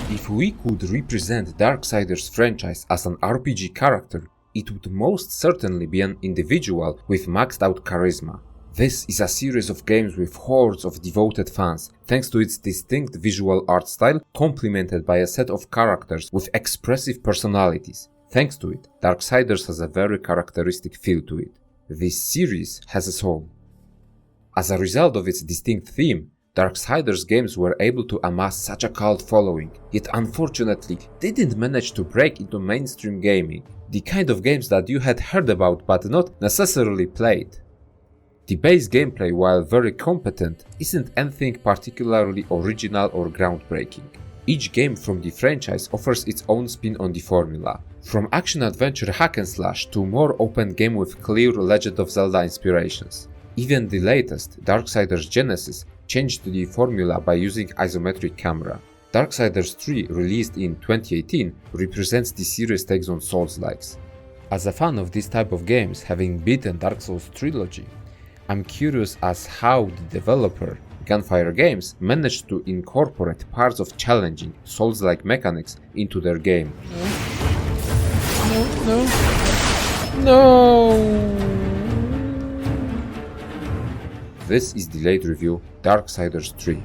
If we could represent Darksiders franchise as an RPG character, it would most certainly be an individual with maxed out charisma. This is a series of games with hordes of devoted fans, thanks to its distinct visual art style complemented by a set of characters with expressive personalities. Thanks to it, Darksiders has a very characteristic feel to it. This series has a soul. As a result of its distinct theme, Darksiders games were able to amass such a cult following, yet unfortunately they didn't manage to break into mainstream gaming, the kind of games that you had heard about but not necessarily played. The base gameplay, while very competent, isn't anything particularly original or groundbreaking. Each game from the franchise offers its own spin on the formula, from action-adventure hack and slash to more open game with clear Legend of Zelda inspirations. Even the latest, Darksiders Genesis, changed the formula by using isometric camera. Darksiders 3, released in 2018, represents the series' takes on Soulslikes. As a fan of this type of games, having beaten Dark Souls trilogy, I'm curious as how the developer, Gunfire Games, managed to incorporate parts of challenging Souls-like mechanics into their game. No! This is delayed review, Darksiders 3.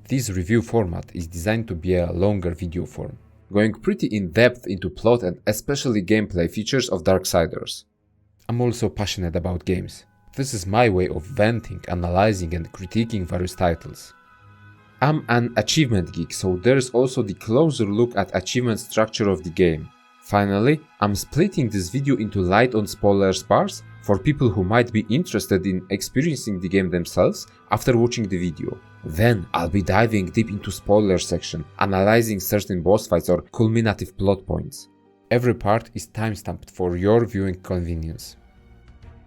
This review format is designed to be a longer video form, going pretty in-depth into plot and especially gameplay features of Darksiders. I'm also passionate about games. This is my way of venting, analyzing and critiquing various titles. I'm an achievement geek, so there's also the closer look at achievement structure of the game. Finally, I'm splitting this video into light on spoilers parts for people who might be interested in experiencing the game themselves after watching the video. Then I'll be diving deep into spoiler section, analyzing certain boss fights or culminative plot points. Every part is timestamped for your viewing convenience.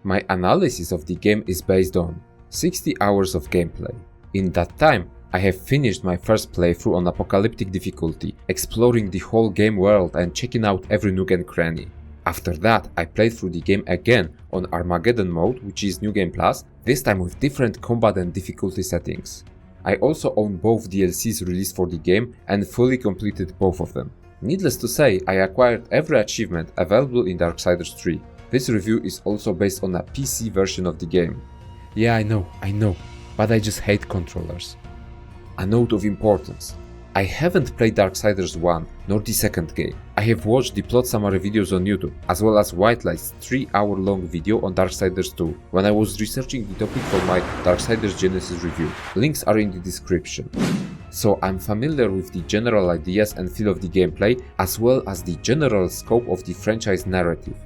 My analysis of the game is based on 60 hours of gameplay. In that time, I have finished my first playthrough on apocalyptic difficulty, exploring the whole game world and checking out every nook and cranny. After that, I played through the game again on Armageddon mode, which is New Game Plus, this time with different combat and difficulty settings. I also own both DLCs released for the game and fully completed both of them. Needless to say, I acquired every achievement available in Darksiders 3. This review is also based on a PC version of the game. Yeah, I know, but I just hate controllers. A note of importance. I haven't played Darksiders 1 nor the second game. I have watched the plot summary videos on YouTube, as well as Whitelight's 3-hour-long video on Darksiders 2 when I was researching the topic for my Darksiders Genesis review. Links are in the description. So I'm familiar with the general ideas and feel of the gameplay, as well as the general scope of the franchise narrative.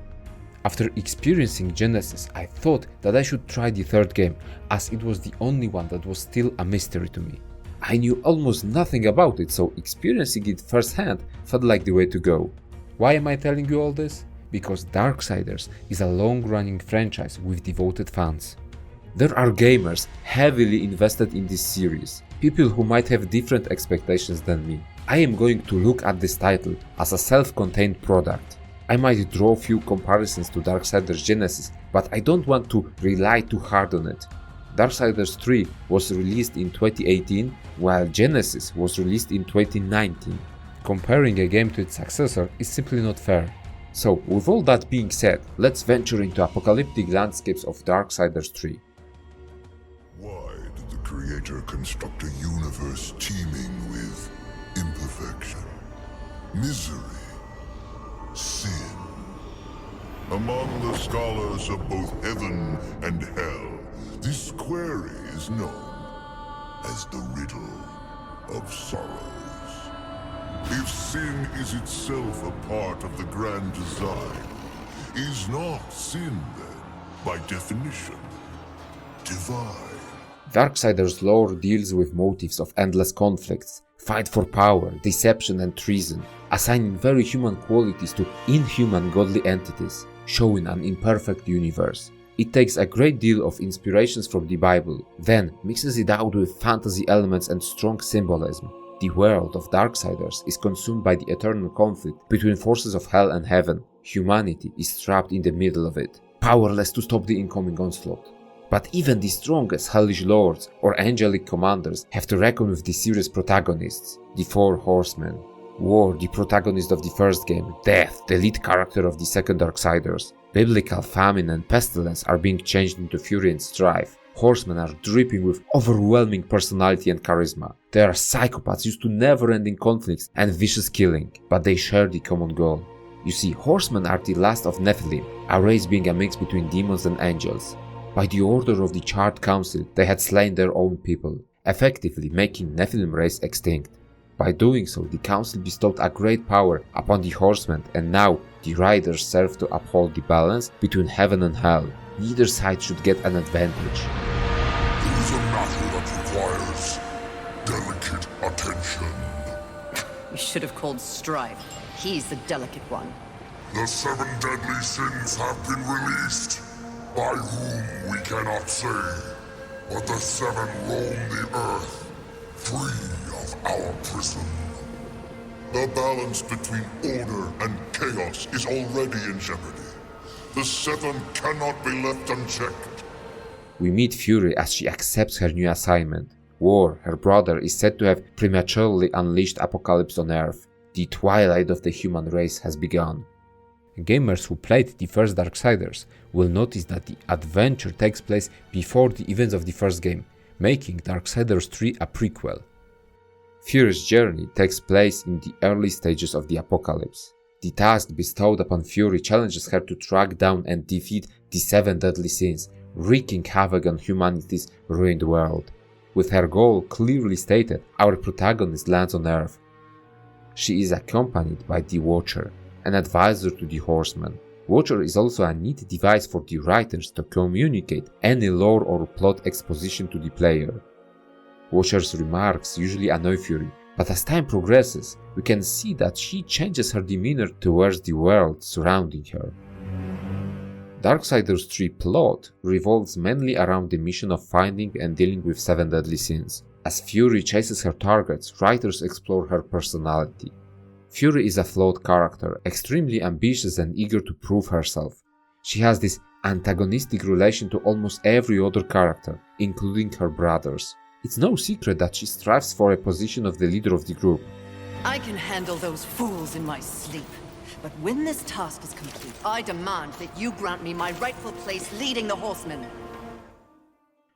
After experiencing Genesis, I thought that I should try the third game, as it was the only one that was still a mystery to me. I knew almost nothing about it, so experiencing it firsthand felt like the way to go. Why am I telling you all this? Because Darksiders is a long-running franchise with devoted fans. There are gamers heavily invested in this series, people who might have different expectations than me. I am going to look at this title as a self-contained product. I might draw few comparisons to Darksiders Genesis, but I don't want to rely too hard on it. Darksiders 3 was released in 2018, while Genesis was released in 2019. Comparing a game to its successor is simply not fair. So, with all that being said, let's venture into apocalyptic landscapes of Darksiders 3. Why did the creator construct a universe teeming with imperfection, misery, sin? Among the scholars of both heaven and hell, this query is known as the riddle of sorrows. If sin is itself a part of the grand design, is not sin then, by definition, divine? Darksiders' lore deals with motives of endless conflicts, fight for power, deception and treason, assigning very human qualities to inhuman godly entities, showing an imperfect universe. It takes a great deal of inspirations from the Bible, then mixes it out with fantasy elements and strong symbolism. The world of Darksiders is consumed by the eternal conflict between forces of hell and heaven. Humanity is trapped in the middle of it, powerless to stop the incoming onslaught. But even the strongest hellish lords or angelic commanders have to reckon with the series' protagonists, the Four Horsemen. War, the protagonist of the first game, Death, the lead character of the second Darksiders. Biblical famine and pestilence are being changed into fury and strife. Horsemen are dripping with overwhelming personality and charisma. They are psychopaths used to never-ending conflicts and vicious killing, but they share the common goal. You see, horsemen are the last of Nephilim, a race being a mix between demons and angels. By the order of the Charred Council, they had slain their own people, effectively making Nephilim race extinct. By doing so, the Council bestowed a great power upon the horsemen, and now the riders serve to uphold the balance between heaven and hell. Neither side should get an advantage. It is a matter that requires delicate attention. You should have called Strife. He's the delicate one. The 7 deadly sins have been released, by whom we cannot say, but the 7 roam the earth, free of our prison. The balance between order and chaos is already in jeopardy. The 7 cannot be left unchecked. We meet Fury as she accepts her new assignment. War, her brother, is said to have prematurely unleashed apocalypse on Earth. The twilight of the human race has begun. Gamers who played the first Darksiders will notice that the adventure takes place before the events of the first game, making Darksiders 3 a prequel. Fury's journey takes place in the early stages of the apocalypse. The task bestowed upon Fury challenges her to track down and defeat the 7 deadly sins, wreaking havoc on humanity's ruined world. With her goal clearly stated, our protagonist lands on Earth. She is accompanied by the Watcher, an advisor to the Horsemen. Watcher is also a neat device for the writers to communicate any lore or plot exposition to the player. Watcher's remarks usually annoy Fury, but as time progresses, we can see that she changes her demeanor towards the world surrounding her. Darksiders 3 plot revolves mainly around the mission of finding and dealing with 7 deadly sins. As Fury chases her targets, writers explore her personality. Fury is a flawed character, extremely ambitious and eager to prove herself. She has this antagonistic relation to almost every other character, including her brothers. It's no secret that she strives for a position of the leader of the group. I can handle those fools in my sleep. But when this task is complete, I demand that you grant me my rightful place leading the Horsemen.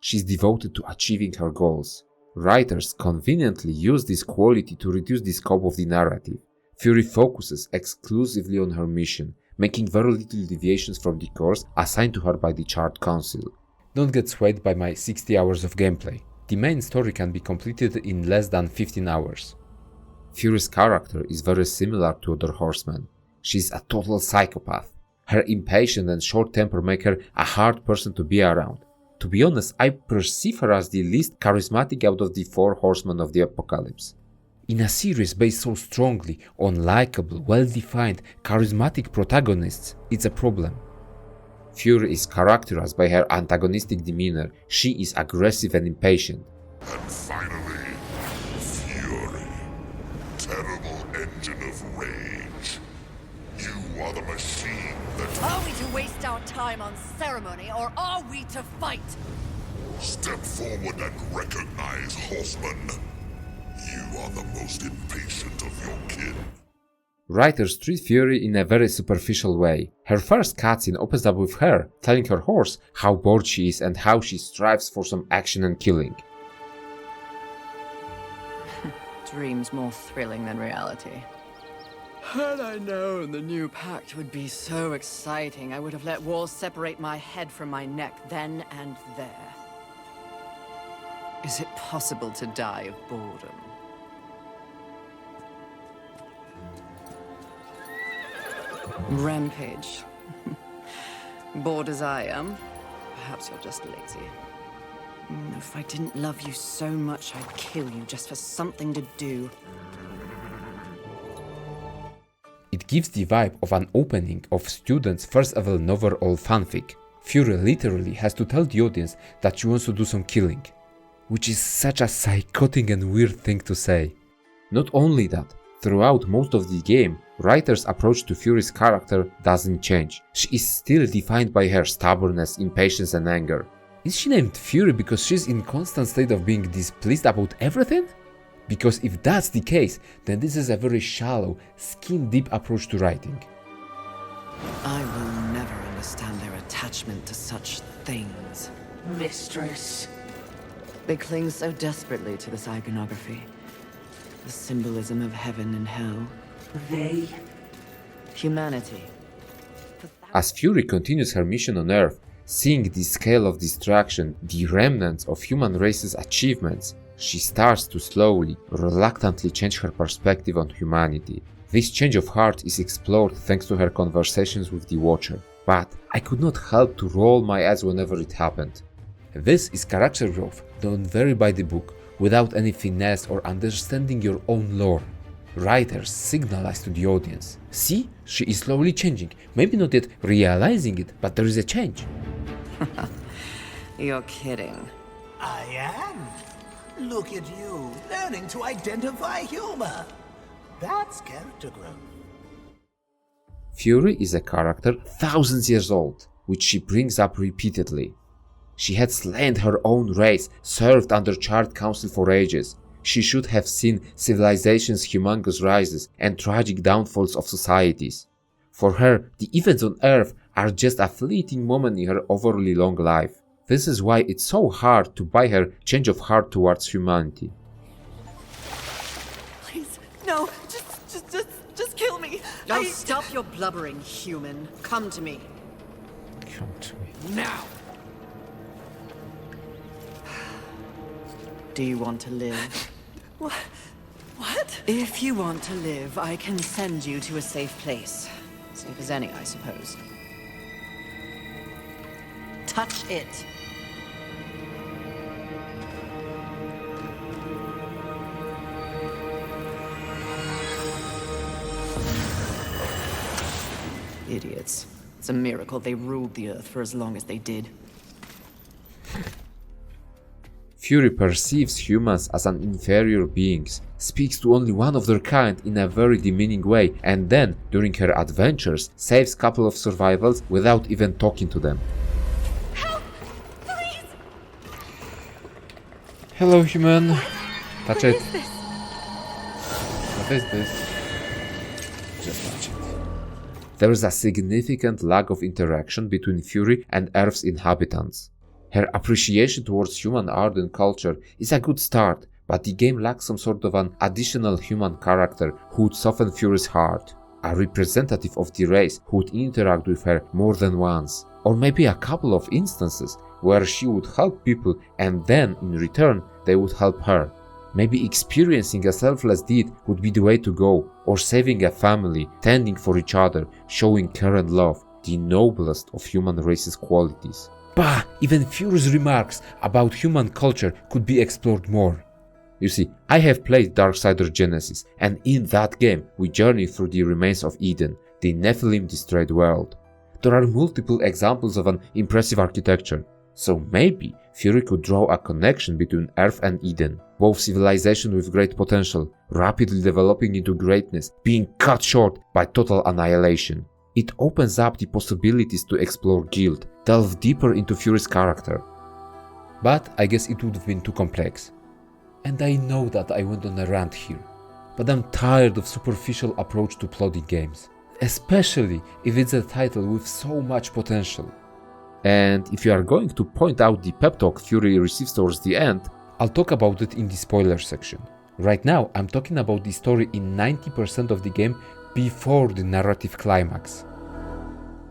She's devoted to achieving her goals. Writers conveniently use this quality to reduce the scope of the narrative. Fury focuses exclusively on her mission, making very little deviations from the course assigned to her by the Charred Council. Don't get swayed by my 60 hours of gameplay. The main story can be completed in less than 15 hours. Fury's character is very similar to other horsemen. She's a total psychopath. Her impatience and short temper make her a hard person to be around. To be honest, I perceive her as the least charismatic out of the 4 horsemen of the apocalypse. In a series based so strongly on likable, well-defined, charismatic protagonists, it's a problem. Fury is characterized by her antagonistic demeanor. She is aggressive and impatient. And finally, Fury, terrible engine of rage. You are the machine that... Are we to waste our time on ceremony, or are we to fight? Step forward and recognize, Horseman. You are the most impatient of your kin. Writers treat Fury in a very superficial way. Her first cutscene opens up with her telling her horse how bored she is and how she strives for some action and killing. Dreams more thrilling than reality. Had I known the new pact would be so exciting, I would have let walls separate my head from my neck then and there. Is it possible to die of boredom? Rampage. Bored as I am, perhaps you're just lazy. If I didn't love you so much, I'd kill you just for something to do. It gives the vibe of an opening of students' first ever novel or fanfic. Fury literally has to tell the audience that she wants to do some killing, which is such a psychotic and weird thing to say. Not only that, throughout most of the game, writer's approach to Fury's character doesn't change. She is still defined by her stubbornness, impatience and anger. Is she named Fury because she's in constant state of being displeased about everything? Because if that's the case, then this is a very shallow, skin-deep approach to writing. I will never understand their attachment to such things. Mistress. They cling so desperately to this iconography. The symbolism of heaven and hell. They? Humanity. As Fury continues her mission on Earth, seeing the scale of destruction, the remnants of human race's achievements, she starts to slowly, reluctantly change her perspective on humanity. This change of heart is explored thanks to her conversations with the Watcher, but I could not help to roll my eyes whenever it happened. This is character growth done very by the book, without any finesse or understanding your own lore. Writers signalize to the audience, see, she is slowly changing, maybe not yet realizing it, but there is a change. You're kidding. I am. Look at you, learning to identify humor. That's character growth. Fury is a character thousands years old, which she brings up repeatedly. She had slain her own race, served under Charred Council for ages. She should have seen civilization's humongous rises and tragic downfalls of societies. For her, the events on Earth are just a fleeting moment in her overly long life. This is why it's so hard to buy her change of heart towards humanity. Please, no, just kill me. Now stop your blubbering, human. Come to me. Come to me. Now. Do you want to live? What? If you want to live, I can send you to a safe place. Safe as any, I suppose. Touch it. Idiots. It's a miracle they ruled the Earth for as long as they did. Fury perceives humans as an inferior beings, speaks to only one of their kind in a very demeaning way, and then, during her adventures, saves a couple of survivals without even talking to them. Help! Please! Hello, human. Touch What it. is this? What is this? Just touch it. There is a significant lack of interaction between Fury and Earth's inhabitants. Her appreciation towards human art and culture is a good start, but the game lacks some sort of an additional human character who would soften Fury's heart. A representative of the race who would interact with her more than once. Or maybe a couple of instances where she would help people and then, in return, they would help her. Maybe experiencing a selfless deed would be the way to go, or saving a family, tending for each other, showing care and love, the noblest of human race's qualities. Bah! Even Fury's remarks about human culture could be explored more. You see, I have played Darksiders Genesis, and in that game we journey through the remains of Eden, the Nephilim-destroyed world. There are multiple examples of an impressive architecture, so maybe Fury could draw a connection between Earth and Eden, both civilizations with great potential, rapidly developing into greatness, being cut short by total annihilation. It opens up the possibilities to explore guilt, delve deeper into Fury's character. But I guess it would have been too complex. And I know that I went on a rant here, but I'm tired of superficial approach to plotting games, especially if it's a title with so much potential. And if you are going to point out the pep talk Fury receives towards the end, I'll talk about it in the spoiler section. Right now, I'm talking about the story in 90% of the game before the narrative climax.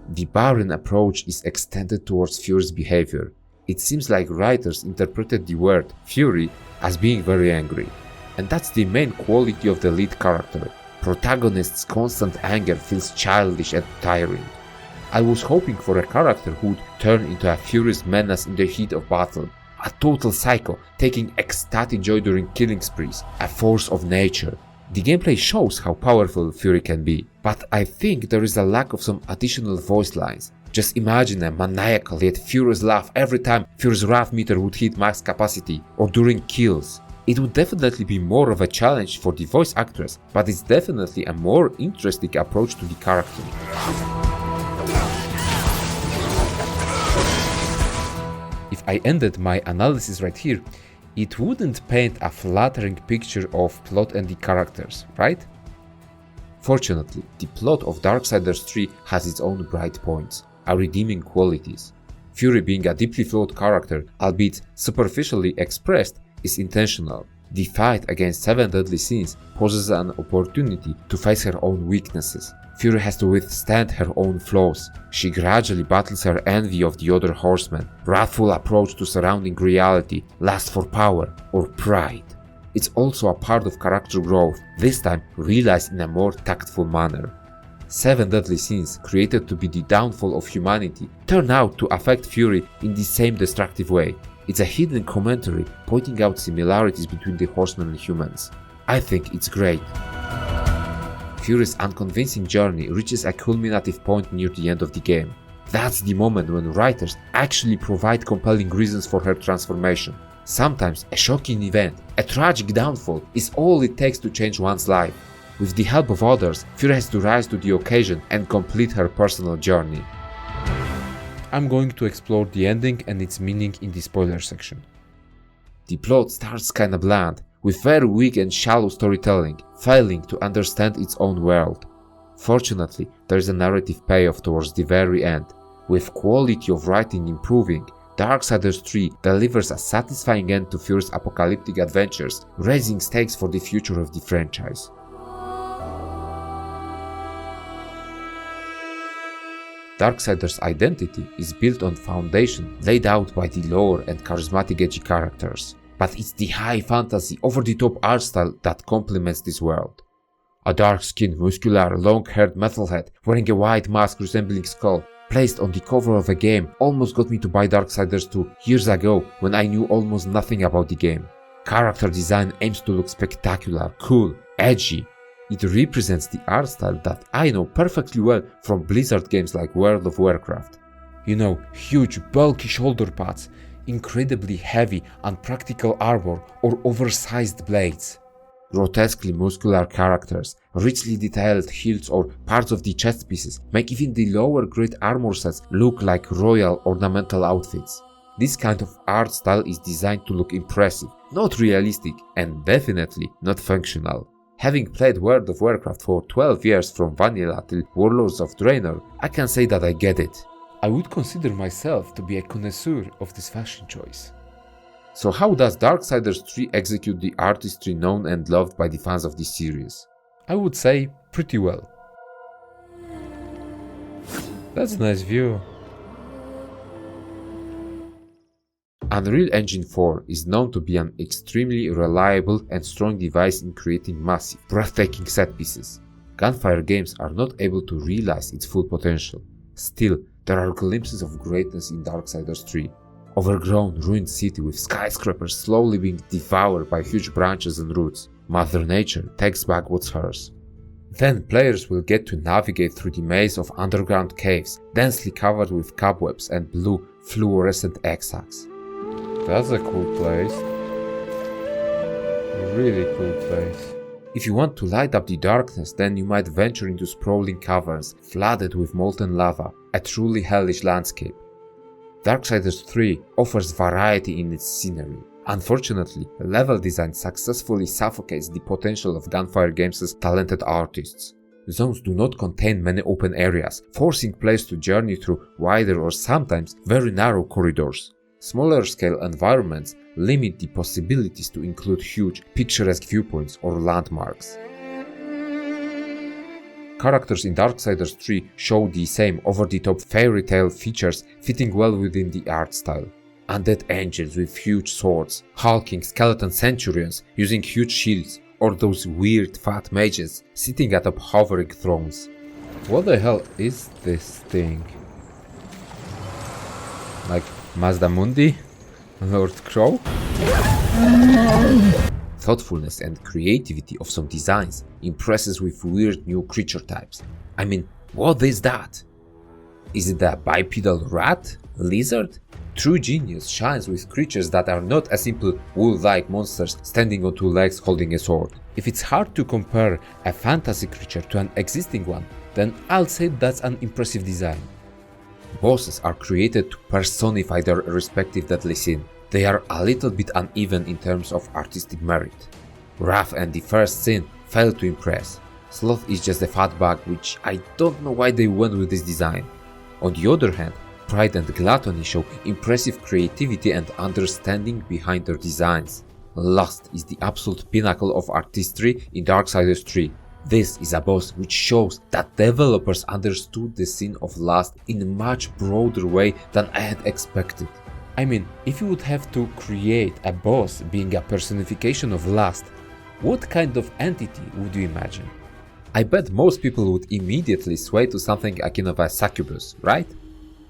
The barren approach is extended towards Fury's behavior. It seems like writers interpreted the word Fury as being very angry. And that's the main quality of the lead character. protagonist's constant anger feels childish and tiring. I was hoping for a character who would turn into a furious menace in the heat of battle, a total psycho taking ecstatic joy during killing sprees, a force of nature. The gameplay shows how powerful Fury can be, but I think there is a lack of some additional voice lines. Just imagine a maniacal yet furious laugh every time Fury's wrath meter would hit max capacity or during kills. It would definitely be more of a challenge for the voice actress, but it's definitely a more interesting approach to the character. If I ended my analysis right here, it wouldn't paint a flattering picture of plot and the characters, right? Fortunately, the plot of Darksiders 3 has its own bright points, our redeeming qualities. Fury, being a deeply flawed character, albeit superficially expressed, is intentional. The fight against 7 deadly sins poses an opportunity to face her own weaknesses. Fury has to withstand her own flaws. She gradually battles her envy of the other horsemen, wrathful approach to surrounding reality, lust for power, or pride. It's also a part of character growth, this time realized in a more tactful manner. 7 deadly sins, created to be the downfall of humanity, turn out to affect Fury in the same destructive way. It's a hidden commentary pointing out similarities between the horsemen and humans. I think it's great. Fury's unconvincing journey reaches a culminative point near the end of the game. That's the moment when writers actually provide compelling reasons for her transformation. Sometimes a shocking event, a tragic downfall, is all it takes to change one's life. With the help of others, Fury has to rise to the occasion and complete her personal journey. I'm going to explore the ending and its meaning in the spoiler section. The plot starts kinda bland, with very weak and shallow storytelling, failing to understand its own world. Fortunately, there is a narrative payoff towards the very end. With quality of writing improving, Darksiders 3 delivers a satisfying end to Fury's apocalyptic adventures, raising stakes for the future of the franchise. Darksiders' identity is built on foundation laid out by the lore and charismatic edgy characters. But it's the high fantasy, over-the-top art style that complements this world. A dark-skinned, muscular, long-haired metalhead wearing a white mask resembling Skull, placed on the cover of a game, almost got me to buy Darksiders 2 years ago when I knew almost nothing about the game. Character design aims to look spectacular, cool, edgy. It represents the art style that I know perfectly well from Blizzard games like World of Warcraft. You know, huge, bulky shoulder pads, incredibly heavy, unpractical armor, or oversized blades. Grotesquely muscular characters, richly detailed hilts or parts of the chest pieces make even the lower grade armor sets look like royal ornamental outfits. This kind of art style is designed to look impressive, not realistic, and definitely not functional. Having played World of Warcraft for 12 years from vanilla till Warlords of Draenor, I can say that I get it. I would consider myself to be a connoisseur of this fashion choice. So how does Darksiders 3 execute the artistry known and loved by the fans of this series? I would say pretty well. That's a nice view. Unreal Engine 4 is known to be an extremely reliable and strong device in creating massive, breathtaking set pieces. Gunfire games are not able to realize its full potential. Still, there are glimpses of greatness in Darksiders 3. Overgrown, ruined city with skyscrapers slowly being devoured by huge branches and roots. Mother Nature takes back what's hers. Then players will get to navigate through the maze of underground caves, densely covered with cobwebs and blue, fluorescent exarchs. That's a cool place. A really cool place. If you want to light up the darkness, then you might venture into sprawling caverns, flooded with molten lava, a truly hellish landscape. Darksiders 3 offers variety in its scenery. Unfortunately, level design successfully suffocates the potential of Gunfire Games' talented artists. Zones do not contain many open areas, forcing players to journey through wider or sometimes very narrow corridors. Smaller scale environments limit the possibilities to include huge, picturesque viewpoints or landmarks. Characters in Darksiders 3 show the same over-the-top fairy tale features fitting well within the art style. Undead angels with huge swords, hulking skeleton centurions using huge shields, or those weird fat mages sitting atop hovering thrones. What the hell is this thing? Like Mazda Mundi? Lord Crow? Thoughtfulness and creativity of some designs impresses with weird new creature types. I mean, what is that? Is it a bipedal rat? Lizard? True genius shines with creatures that are not a simple wool-like monsters standing on two legs holding a sword. If it's hard to compare a fantasy creature to an existing one, then I'll say that's an impressive design. Bosses are created to personify their respective deadly sin. They are a little bit uneven in terms of artistic merit. Wrath and the First Sin failed to impress. Sloth is just a fat bag, which I don't know why they went with this design. On the other hand, Pride and Gluttony show impressive creativity and understanding behind their designs. Lust is the absolute pinnacle of artistry in Darksiders 3. This is a boss which shows that developers understood the sin of lust in a much broader way than I had expected. I mean, if you would have to create a boss being a personification of lust, what kind of entity would you imagine? I bet most people would immediately sway to something akin of a succubus, right?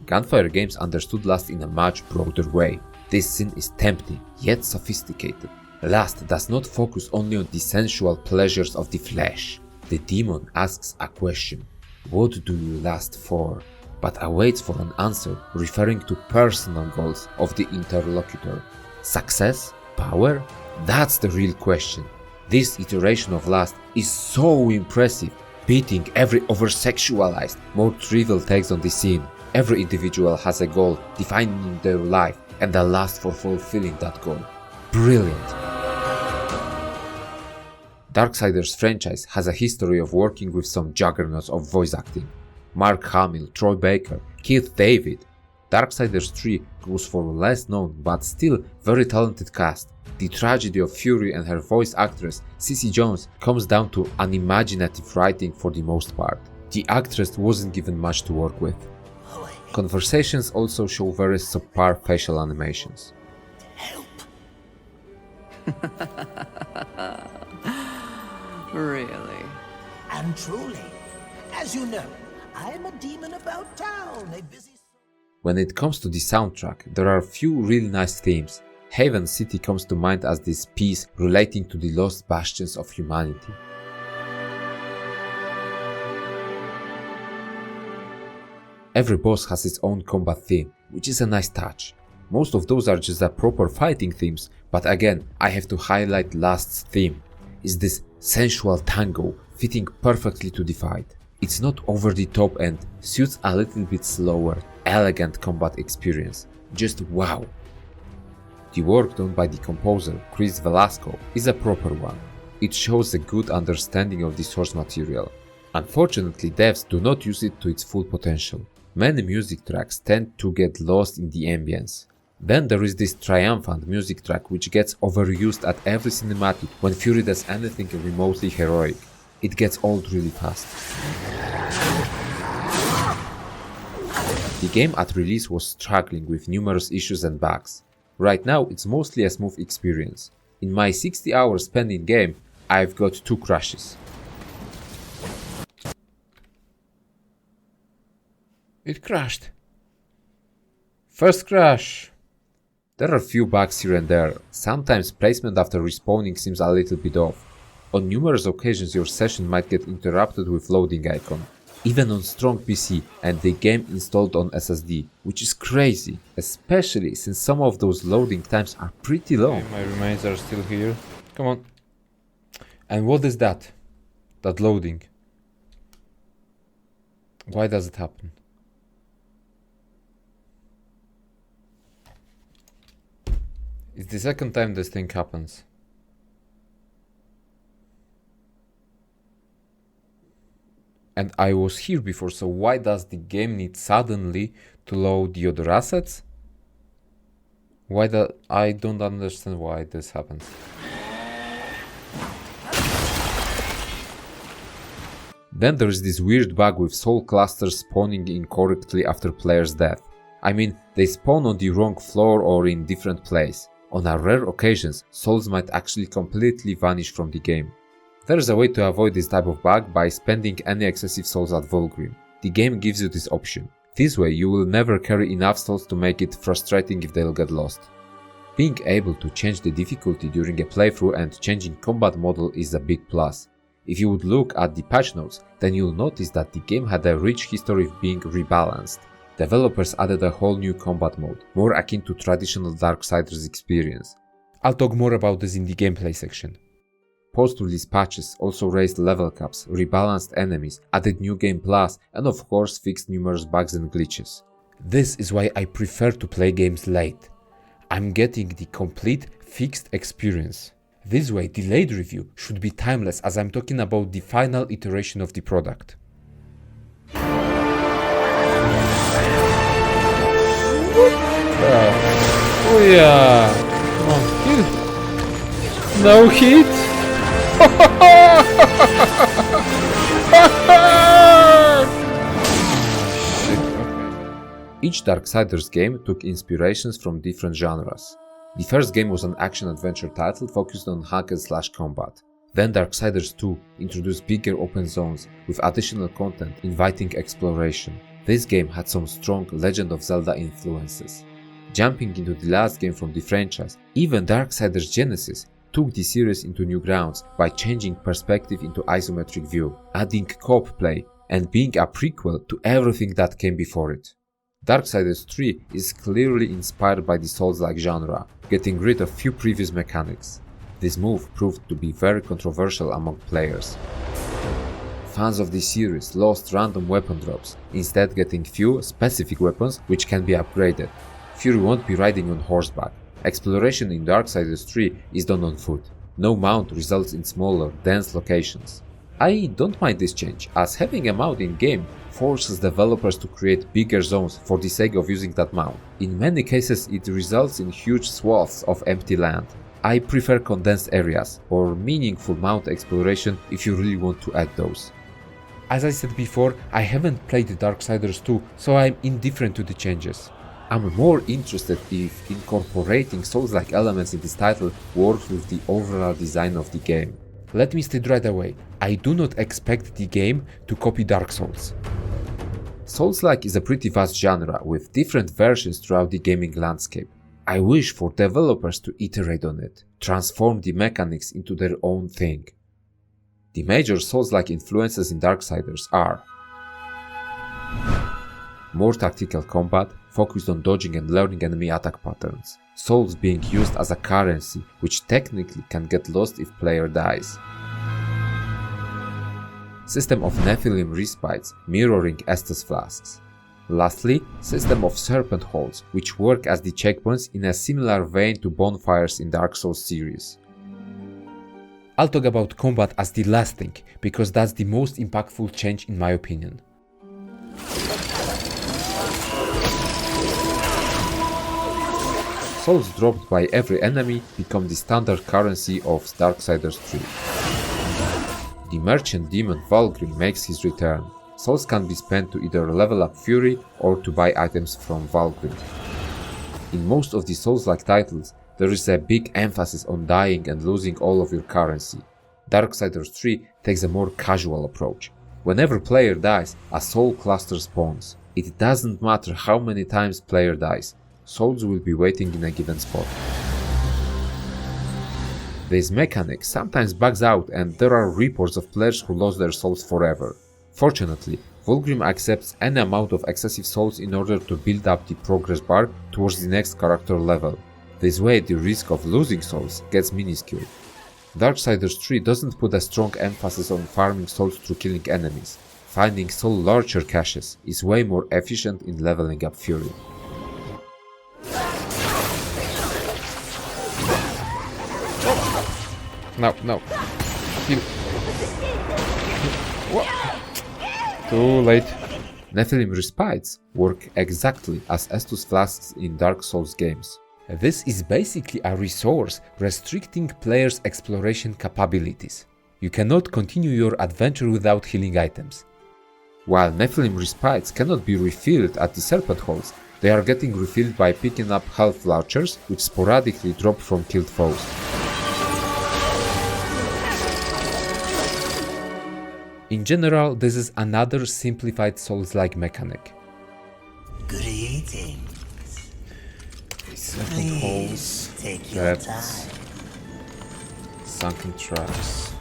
Gunfire Games understood lust in a much broader way. This sin is tempting, yet sophisticated. Lust does not focus only on the sensual pleasures of the flesh. The demon asks a question, what do you lust for? But awaits for an answer referring to personal goals of the interlocutor. Success? Power? That's the real question. This iteration of lust is so impressive, beating every over-sexualized, more trivial takes on the scene. Every individual has a goal defining their life and a lust for fulfilling that goal. Brilliant! Darksiders franchise has a history of working with some juggernauts of voice acting. Mark Hamill, Troy Baker, Keith David. Darksiders 3 goes for less known but still very talented cast. The tragedy of Fury and her voice actress Cissy Jones comes down to unimaginative writing for the most part. The actress wasn't given much to work with. Conversations also show very subpar facial animations. Help! Really? And truly, as you know, I'm a demon about town, a busy soul. When it comes to the soundtrack, there are a few really nice themes. Haven City comes to mind as this piece relating to the lost bastions of humanity. Every boss has its own combat theme, which is a nice touch. Most of those are just the proper fighting themes, but again, I have to highlight Lust's theme. It's this sensual tango fitting perfectly to the fight. It's not over the top and suits a little bit slower, elegant combat experience. Just wow. The work done by the composer, Chris Velasco, is a proper one. It shows a good understanding of the source material. Unfortunately, devs do not use it to its full potential. Many music tracks tend to get lost in the ambience. Then there is this triumphant music track which gets overused at every cinematic when Fury does anything remotely heroic. It gets old really fast. The game at release was struggling with numerous issues and bugs. Right now it's mostly a smooth experience. In my 60 hours spent in game, I've got 2 crashes. It crashed. First crash. There are few bugs here and there. Sometimes placement after respawning seems a little bit off. On numerous occasions your session might get interrupted with loading icon. Even on strong PC and the game installed on SSD, which is crazy, especially since some of those loading times are pretty long. Okay, my remains are still here. Come on. And what is that? That loading? Why does it happen? It's the second time this thing happens. And I was here before, so why does the game need suddenly to load the other assets? I don't understand why this happens. Then there is this weird bug with soul clusters spawning incorrectly after player's death. I mean, they spawn on the wrong floor or in different place. On a rare occasions, souls might actually completely vanish from the game. There is a way to avoid this type of bug by spending any excessive souls at Vulgrim. The game gives you this option. This way you will never carry enough souls to make it frustrating if they'll get lost. Being able to change the difficulty during a playthrough and changing combat model is a big plus. If you would look at the patch notes, then you'll notice that the game had a rich history of being rebalanced. Developers added a whole new combat mode, more akin to traditional Darksiders experience. I'll talk more about this in the gameplay section. Post-release patches also raised level caps, rebalanced enemies, added new game plus, and of course fixed numerous bugs and glitches. This is why I prefer to play games late. I'm getting the complete, fixed experience. This way, delayed review should be timeless as I'm talking about the final iteration of the product. Oh yeah! Come on, no hit! Each Darksiders game took inspirations from different genres. The first game was an action-adventure title focused on hack-and-slash combat. Then Darksiders 2 introduced bigger open zones with additional content inviting exploration. This game had some strong Legend of Zelda influences. Jumping into the last game from the franchise, even Darksiders Genesis took the series into new grounds by changing perspective into isometric view, adding co-op play, and being a prequel to everything that came before it. Darksiders 3 is clearly inspired by the Soulslike genre, getting rid of few previous mechanics. This move proved to be very controversial among players. Fans of the series lost random weapon drops, instead getting few specific weapons which can be upgraded. Fury won't be riding on horseback. Exploration in Darksiders 3 is done on foot. No mount results in smaller, dense locations. I don't mind this change, as having a mount in-game forces developers to create bigger zones for the sake of using that mount. In many cases it results in huge swaths of empty land. I prefer condensed areas, or meaningful mount exploration if you really want to add those. As I said before, I haven't played Darksiders 2, so I'm indifferent to the changes. I'm more interested if incorporating Souls-like elements in this title works with the overall design of the game. Let me state right away, I do not expect the game to copy Dark Souls. Souls-like is a pretty vast genre with different versions throughout the gaming landscape. I wish for developers to iterate on it, transform the mechanics into their own thing. The major Souls-like influences in Darksiders are more tactical combat, focused on dodging and learning enemy attack patterns. Souls being used as a currency, which technically can get lost if player dies. System of Nephilim respites, mirroring Estus flasks. Lastly, system of serpent holes, which work as the checkpoints in a similar vein to bonfires in Dark Souls series. I'll talk about combat as the last thing, because that's the most impactful change in my opinion. Souls dropped by every enemy become the standard currency of Darksiders 3. The merchant demon Vulgrim makes his return. Souls can be spent to either level up Fury or to buy items from Vulgrim. In most of the Souls-like titles, there is a big emphasis on dying and losing all of your currency. Darksiders 3 takes a more casual approach. Whenever player dies, a soul cluster spawns. It doesn't matter how many times player dies, souls will be waiting in a given spot. This mechanic sometimes bugs out and there are reports of players who lost their souls forever. Fortunately, Vulgrim accepts any amount of excessive souls in order to build up the progress bar towards the next character level. This way the risk of losing souls gets minuscule. Darksiders 3 doesn't put a strong emphasis on farming souls through killing enemies. Finding soul larger caches is way more efficient in leveling up Fury. No. What? Too late. Nephilim respites work exactly as Estus flasks in Dark Souls games. This is basically a resource restricting players' exploration capabilities. You cannot continue your adventure without healing items. While Nephilim respites cannot be refilled at the serpent holes, they are getting refilled by picking up health vouchers which sporadically drop from killed foes. In general, this is another simplified Souls-like mechanic. Greetings. Serpent holes, Take your depths, time. sunken traps.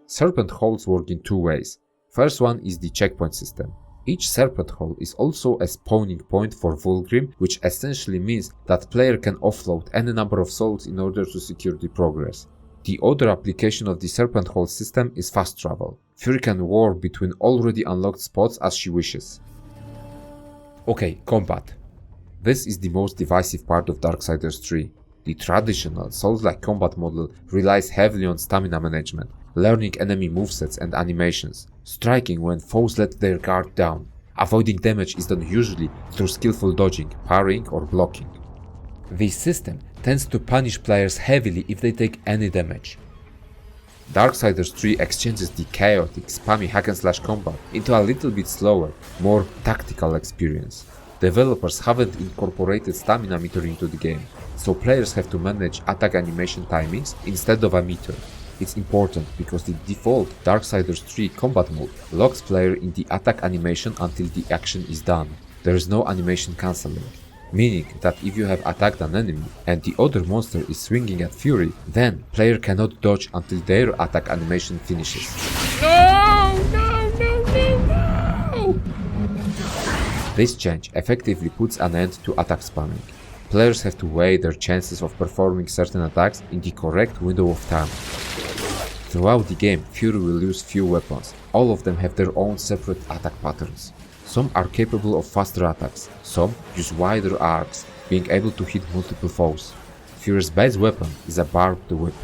Serpent holes work in two ways. First one is the checkpoint system. Each serpent hole is also a spawning point for Vulgrim, which essentially means that player can offload any number of souls in order to secure the progress. The other application of the serpent hole system is fast travel. Fury can warp between already unlocked spots as she wishes. Okay, combat. This is the most divisive part of Darksiders 3. The traditional Souls-like combat model relies heavily on stamina management, learning enemy movesets and animations, striking when foes let their guard down. Avoiding damage is done usually through skillful dodging, parrying or blocking. This system tends to punish players heavily if they take any damage. Darksiders 3 exchanges the chaotic, spammy hack-and-slash combat into a little bit slower, more tactical experience. Developers haven't incorporated stamina meter into the game, so players have to manage attack animation timings instead of a meter. It's important because the default Darksiders 3 combat mode locks player in the attack animation until the action is done. There is no animation cancelling, meaning that if you have attacked an enemy and the other monster is swinging at Fury, then player cannot dodge until their attack animation finishes. No! This change effectively puts an end to attack spamming. Players have to weigh their chances of performing certain attacks in the correct window of time. Throughout the game, Fury will use few weapons. All of them have their own separate attack patterns. Some are capable of faster attacks, some use wider arcs, being able to hit multiple foes. Fury's base weapon is a barbed whip.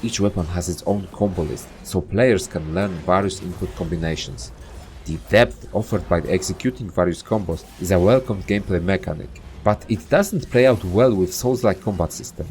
Each weapon has its own combo list, so players can learn various input combinations. The depth offered by executing various combos is a welcomed gameplay mechanic, but it doesn't play out well with Souls-like combat system.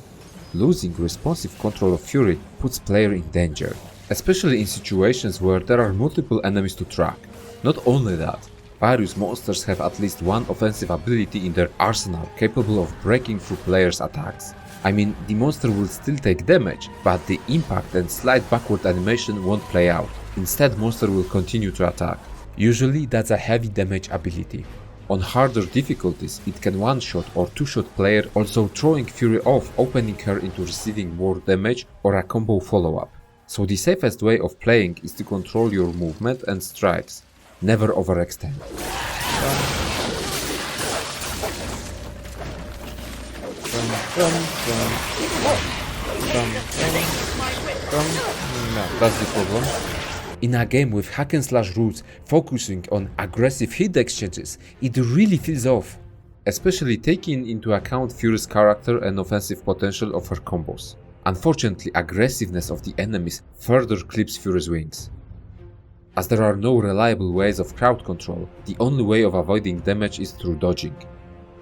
Losing responsive control of Fury puts player in danger, especially in situations where there are multiple enemies to track. Not only that, various monsters have at least one offensive ability in their arsenal capable of breaking through players' attacks. I mean, the monster will still take damage, but the impact and slight backward animation won't play out. Instead, monster will continue to attack. Usually that's a heavy damage ability. On harder difficulties, it can one-shot or two-shot player, also throwing Fury off, opening her into receiving more damage or a combo follow-up. So the safest way of playing is to control your movement and strikes. Never overextend. No, that's the problem. In a game with hack-and-slash rules focusing on aggressive hit exchanges, it really feels off, especially taking into account Fury's character and offensive potential of her combos. Unfortunately, aggressiveness of the enemies further clips Fury's wings. As there are no reliable ways of crowd control, the only way of avoiding damage is through dodging.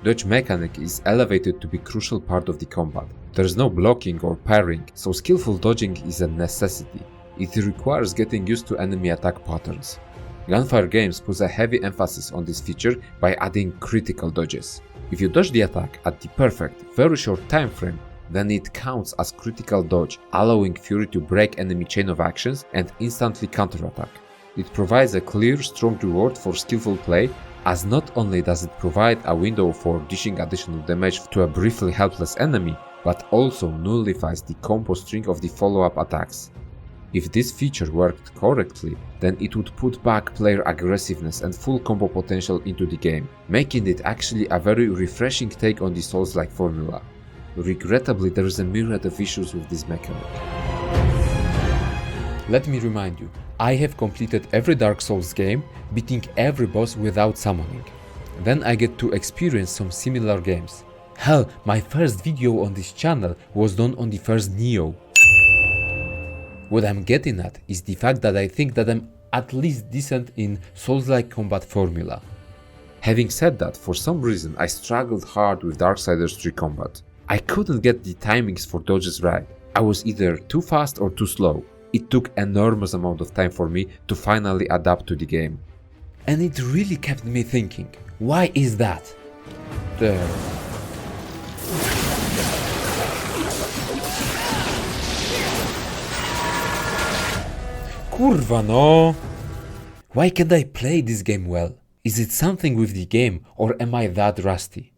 Dodge mechanic is elevated to be a crucial part of the combat. There is no blocking or parrying, so skillful dodging is a necessity. It requires getting used to enemy attack patterns. Gunfire games put a heavy emphasis on this feature by adding critical dodges. If you dodge the attack at the perfect, very short time frame, then it counts as critical dodge, allowing Fury to break enemy chain of actions and instantly counterattack. It provides a clear, strong reward for skillful play, as not only does it provide a window for dishing additional damage to a briefly helpless enemy, but also nullifies the combo string of the follow-up attacks. If this feature worked correctly, then it would put back player aggressiveness and full combo potential into the game, making it actually a very refreshing take on the Souls-like formula. Regrettably, there is a myriad of issues with this mechanic. Let me remind you, I have completed every Dark Souls game, beating every boss without summoning. Then I get to experience some similar games. Hell, my first video on this channel was done on the first Neo. What I'm getting at is the fact that I think that I'm at least decent in Souls-like combat formula. Having said that, for some reason I struggled hard with Darksiders 3 combat. I couldn't get the timings for dodges right. I was either too fast or too slow. It took enormous amount of time for me to finally adapt to the game. And it really kept me thinking, why is that? There. Kurwa no! Why can't I play this game well? Is it something with the game, or am I that rusty?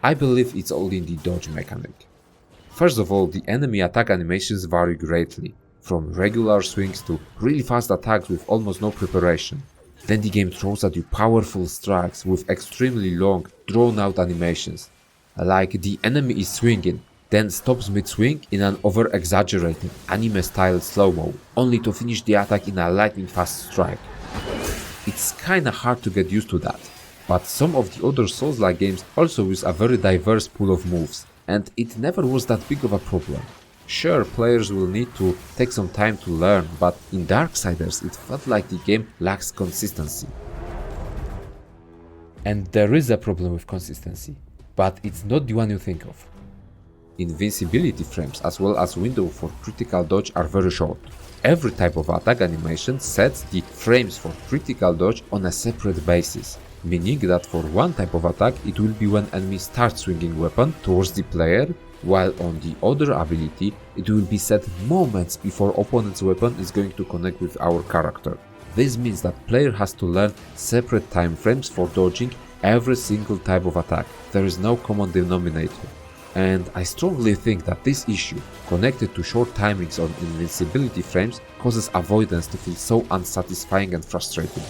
I believe it's all in the dodge mechanic. First of all, the enemy attack animations vary greatly, from regular swings to really fast attacks with almost no preparation. Then the game throws at you powerful strikes with extremely long, drawn-out animations. Like the enemy is swinging, then stops mid-swing in an over-exaggerated anime-style slow-mo, only to finish the attack in a lightning-fast strike. It's kinda hard to get used to that, but some of the other Souls-like games also use a very diverse pool of moves, and it never was that big of a problem. Sure, players will need to take some time to learn, but in Darksiders it felt like the game lacks consistency. And there is a problem with consistency, but it's not the one you think of. Invincibility frames as well as window for critical dodge are very short. Every type of attack animation sets the frames for critical dodge on a separate basis, meaning that for one type of attack it will be when enemy starts swinging weapon towards the player, while on the other ability it will be set moments before opponent's weapon is going to connect with our character. This means that player has to learn separate time frames for dodging every single type of attack. There is no common denominator. And I strongly think that this issue, connected to short timings on invincibility frames, causes avoidance to feel so unsatisfying and frustrating.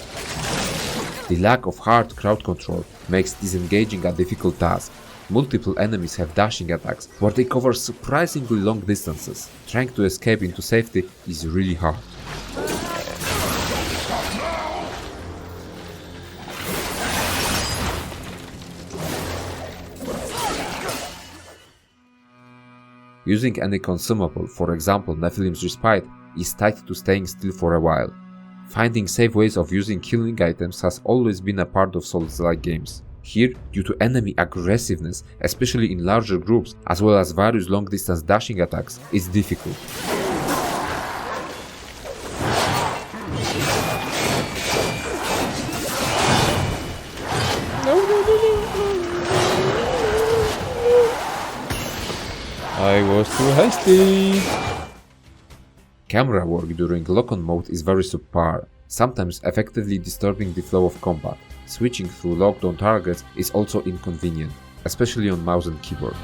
The lack of hard crowd control makes disengaging a difficult task. Multiple enemies have dashing attacks where they cover surprisingly long distances. Trying to escape into safety is really hard. Using any consumable, for example Nephilim's Respite, is tied to staying still for a while. Finding safe ways of using killing items has always been a part of Souls-like games. Here, due to enemy aggressiveness, especially in larger groups, as well as various long-distance dashing attacks, it's difficult. I was too hasty. Camera work during lock-on mode is very subpar, sometimes effectively disturbing the flow of combat. Switching through locked-on targets is also inconvenient, especially on mouse and keyboard.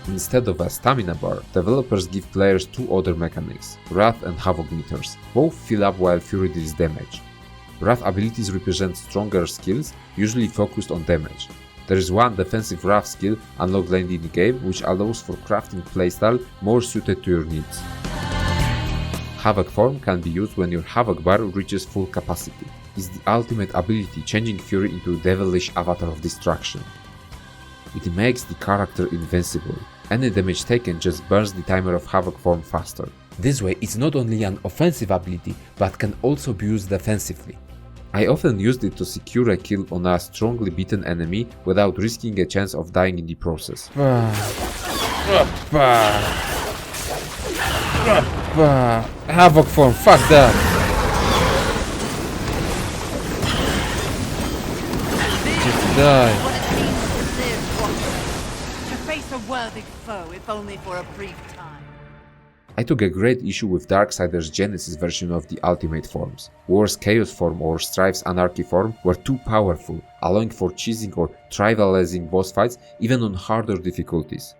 Instead of a stamina bar, developers give players two other mechanics, Wrath and Havoc meters. Both fill up while Fury deals damage. Wrath abilities represent stronger skills, usually focused on damage. There is one defensive Wrath skill unlocked late in the game, which allows for crafting playstyle more suited to your needs. Havoc form can be used when your Havoc bar reaches full capacity. It's the ultimate ability, changing Fury into a devilish avatar of destruction. It makes the character invincible. Any damage taken just burns the timer of Havoc form faster. This way it's not only an offensive ability, but can also be used defensively. I often used it to secure a kill on a strongly beaten enemy without risking a chance of dying in the process. Havoc form, fuck that! Just die. What it means to live, Watcher. To face a worthy foe, if only for a brief time. I took a great issue with Darksiders' Genesis version of the Ultimate forms. War's Chaos form or Strife's Anarchy form were too powerful, allowing for cheesing or trivializing boss fights even on harder difficulties.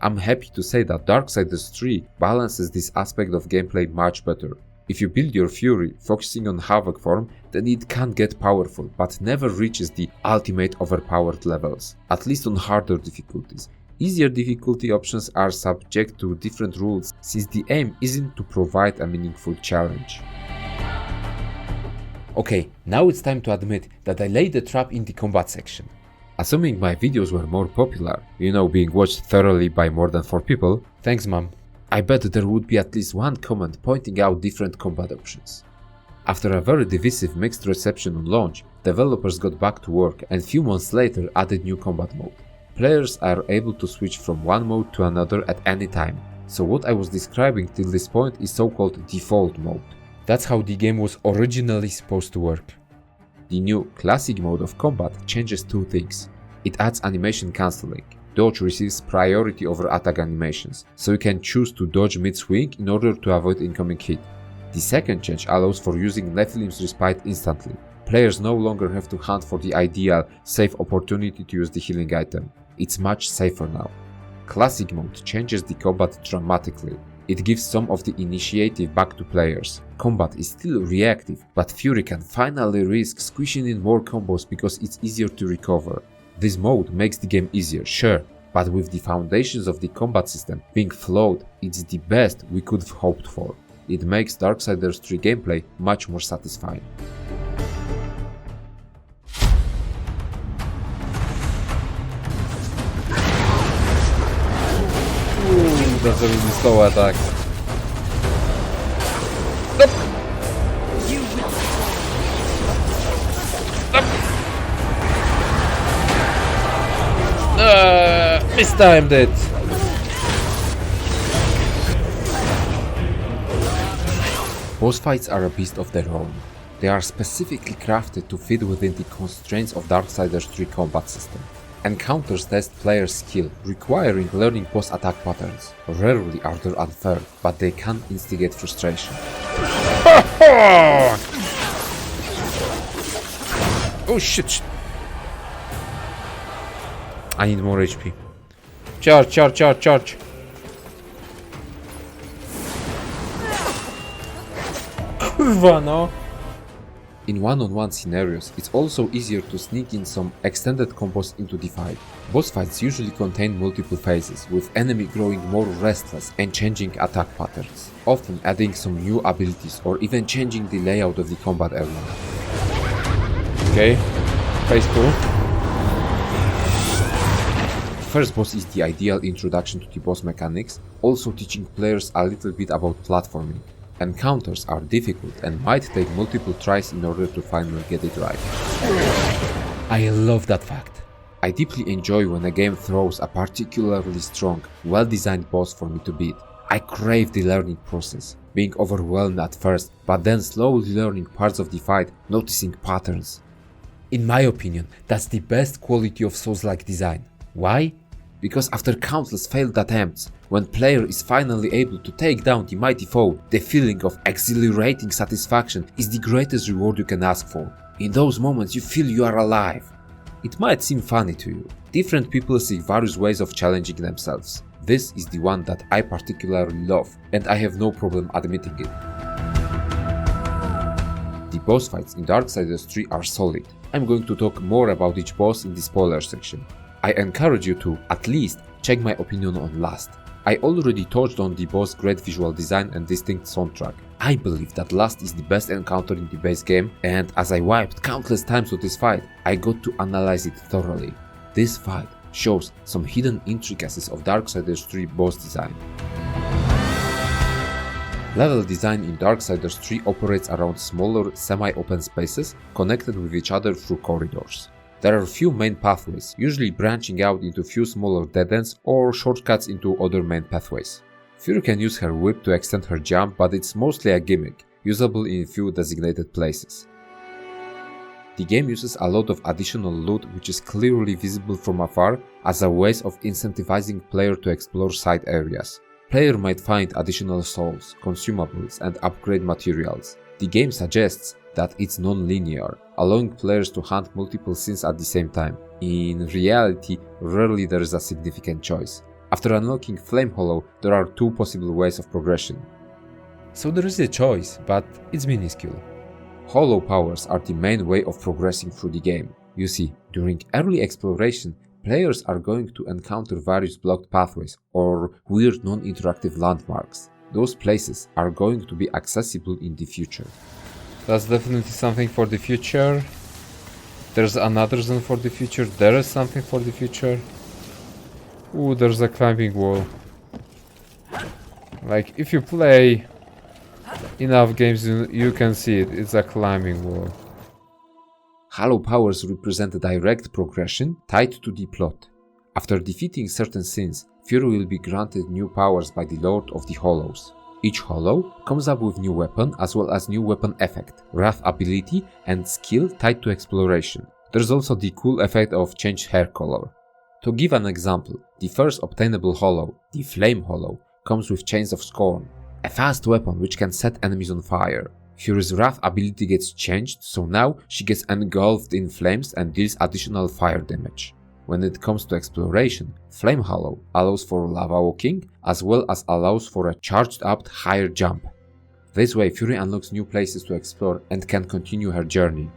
I'm happy to say that Darksiders 3 balances this aspect of gameplay much better. If you build your Fury focusing on Havoc form, then it can get powerful, but never reaches the ultimate overpowered levels, at least on harder difficulties. Easier difficulty options are subject to different rules, since the aim isn't to provide a meaningful challenge. Okay, now it's time to admit that I laid a trap in the combat section. Assuming my videos were more popular, being watched thoroughly by more than 4 people, thanks mom, I bet there would be at least one comment pointing out different combat options. After a very divisive mixed reception on launch, developers got back to work and few months later added new combat mode. Players are able to switch from one mode to another at any time, so what I was describing till this point is so-called default mode. That's how the game was originally supposed to work. The new classic mode of combat changes two things. It adds animation cancelling. Dodge receives priority over attack animations, so you can choose to dodge mid-swing in order to avoid incoming hit. The second change allows for using Nephilim's respite instantly. Players no longer have to hunt for the ideal, safe opportunity to use the healing item. It's much safer now. Classic mode changes the combat dramatically. It gives some of the initiative back to players. Combat is still reactive, but Fury can finally risk squishing in more combos because it's easier to recover. This mode makes the game easier, sure, but with the foundations of the combat system being flawed, it's the best we could have hoped for. It makes Darksiders 3 gameplay much more satisfying. That's a really slow attack. You will. Mistimed it. Boss fights are a beast of their own. They are specifically crafted to fit within the constraints of Darksiders 3 combat system. Encounters test players' skill, requiring learning boss attack patterns. Rarely are they unfair, but they can instigate frustration. Oh shit! I need more HP. Charge, charge, charge, charge! Kurwa no! In one-on-one scenarios, it's also easier to sneak in some extended combos into the fight. Boss fights usually contain multiple phases, with enemy growing more restless and changing attack patterns, often adding some new abilities or even changing the layout of the combat area. Okay, phase 2. First boss is the ideal introduction to the boss mechanics, also teaching players a little bit about platforming. Encounters are difficult and might take multiple tries in order to finally get it right. I love that fact. I deeply enjoy when a game throws a particularly strong, well-designed boss for me to beat. I crave the learning process, being overwhelmed at first, but then slowly learning parts of the fight, noticing patterns. In my opinion, that's the best quality of Soulslike design. Why? Because after countless failed attempts, when player is finally able to take down the mighty foe, the feeling of exhilarating satisfaction is the greatest reward you can ask for. In those moments you feel you are alive. It might seem funny to you. Different people see various ways of challenging themselves. This is the one that I particularly love, and I have no problem admitting it. The boss fights in Darksiders 3 are solid. I'm going to talk more about each boss in the spoiler section. I encourage you to, at least, check my opinion on Last. I already touched on the boss' great visual design and distinct soundtrack. I believe that Last is the best encounter in the base game, and as I wiped countless times with this fight, I got to analyze it thoroughly. This fight shows some hidden intricacies of Darksiders 3 boss design. Level design in Darksiders 3 operates around smaller, semi-open spaces connected with each other through corridors. There are few main pathways, usually branching out into few smaller dead ends or shortcuts into other main pathways. Fury can use her whip to extend her jump, but it's mostly a gimmick, usable in few designated places. The game uses a lot of additional loot which is clearly visible from afar as a way of incentivizing player to explore side areas. Player might find additional souls, consumables and upgrade materials. The game suggests that it's non-linear, allowing players to hunt multiple scenes at the same time. In reality, rarely there is a significant choice. After unlocking Flame Hollow, there are two possible ways of progression. So there is a choice, but it's minuscule. Hollow powers are the main way of progressing through the game. You see, during early exploration, players are going to encounter various blocked pathways or weird non-interactive landmarks. Those places are going to be accessible in the future. That's definitely something for the future. There's another zone for the future. There is something for the future. Ooh, there's a climbing wall. Like, if you play enough games, you can see it. It's a climbing wall. Hollow powers represent a direct progression tied to the plot. After defeating certain sins, Fury will be granted new powers by the Lord of the Hollows. Each Hollow comes up with new weapon as well as new weapon effect, wrath ability and skill tied to exploration. There's also the cool effect of changed hair color. To give an example, the first obtainable hollow, the Flame Hollow, comes with Chains of Scorn, a fast weapon which can set enemies on fire. Fury's Wrath ability gets changed, so now she gets engulfed in flames and deals additional fire damage. When it comes to exploration, Flame Hollow allows for lava walking as well as allows for a charged up higher jump. This way Fury unlocks new places to explore and can continue her journey.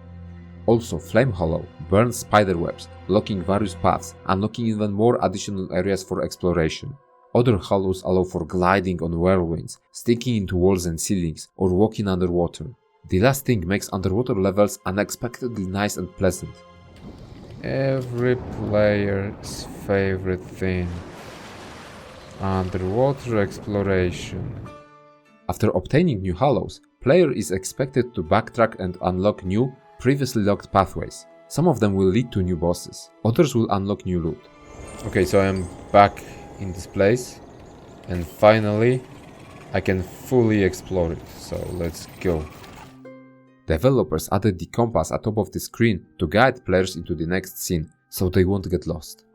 Also, Flame Hollow burns spiderwebs, blocking various paths, unlocking even more additional areas for exploration. Other hollows allow for gliding on whirlwinds, sticking into walls and ceilings, or walking underwater. The last thing makes underwater levels unexpectedly nice and pleasant. Every player's favorite thing. Underwater exploration. After obtaining new hollows, player is expected to backtrack and unlock new, previously locked pathways. Some of them will lead to new bosses, others will unlock new loot. Okay, so I am back in this place, and finally I can fully explore it, so let's go. Developers added the compass at top of the screen to guide players into the next scene, so they won't get lost.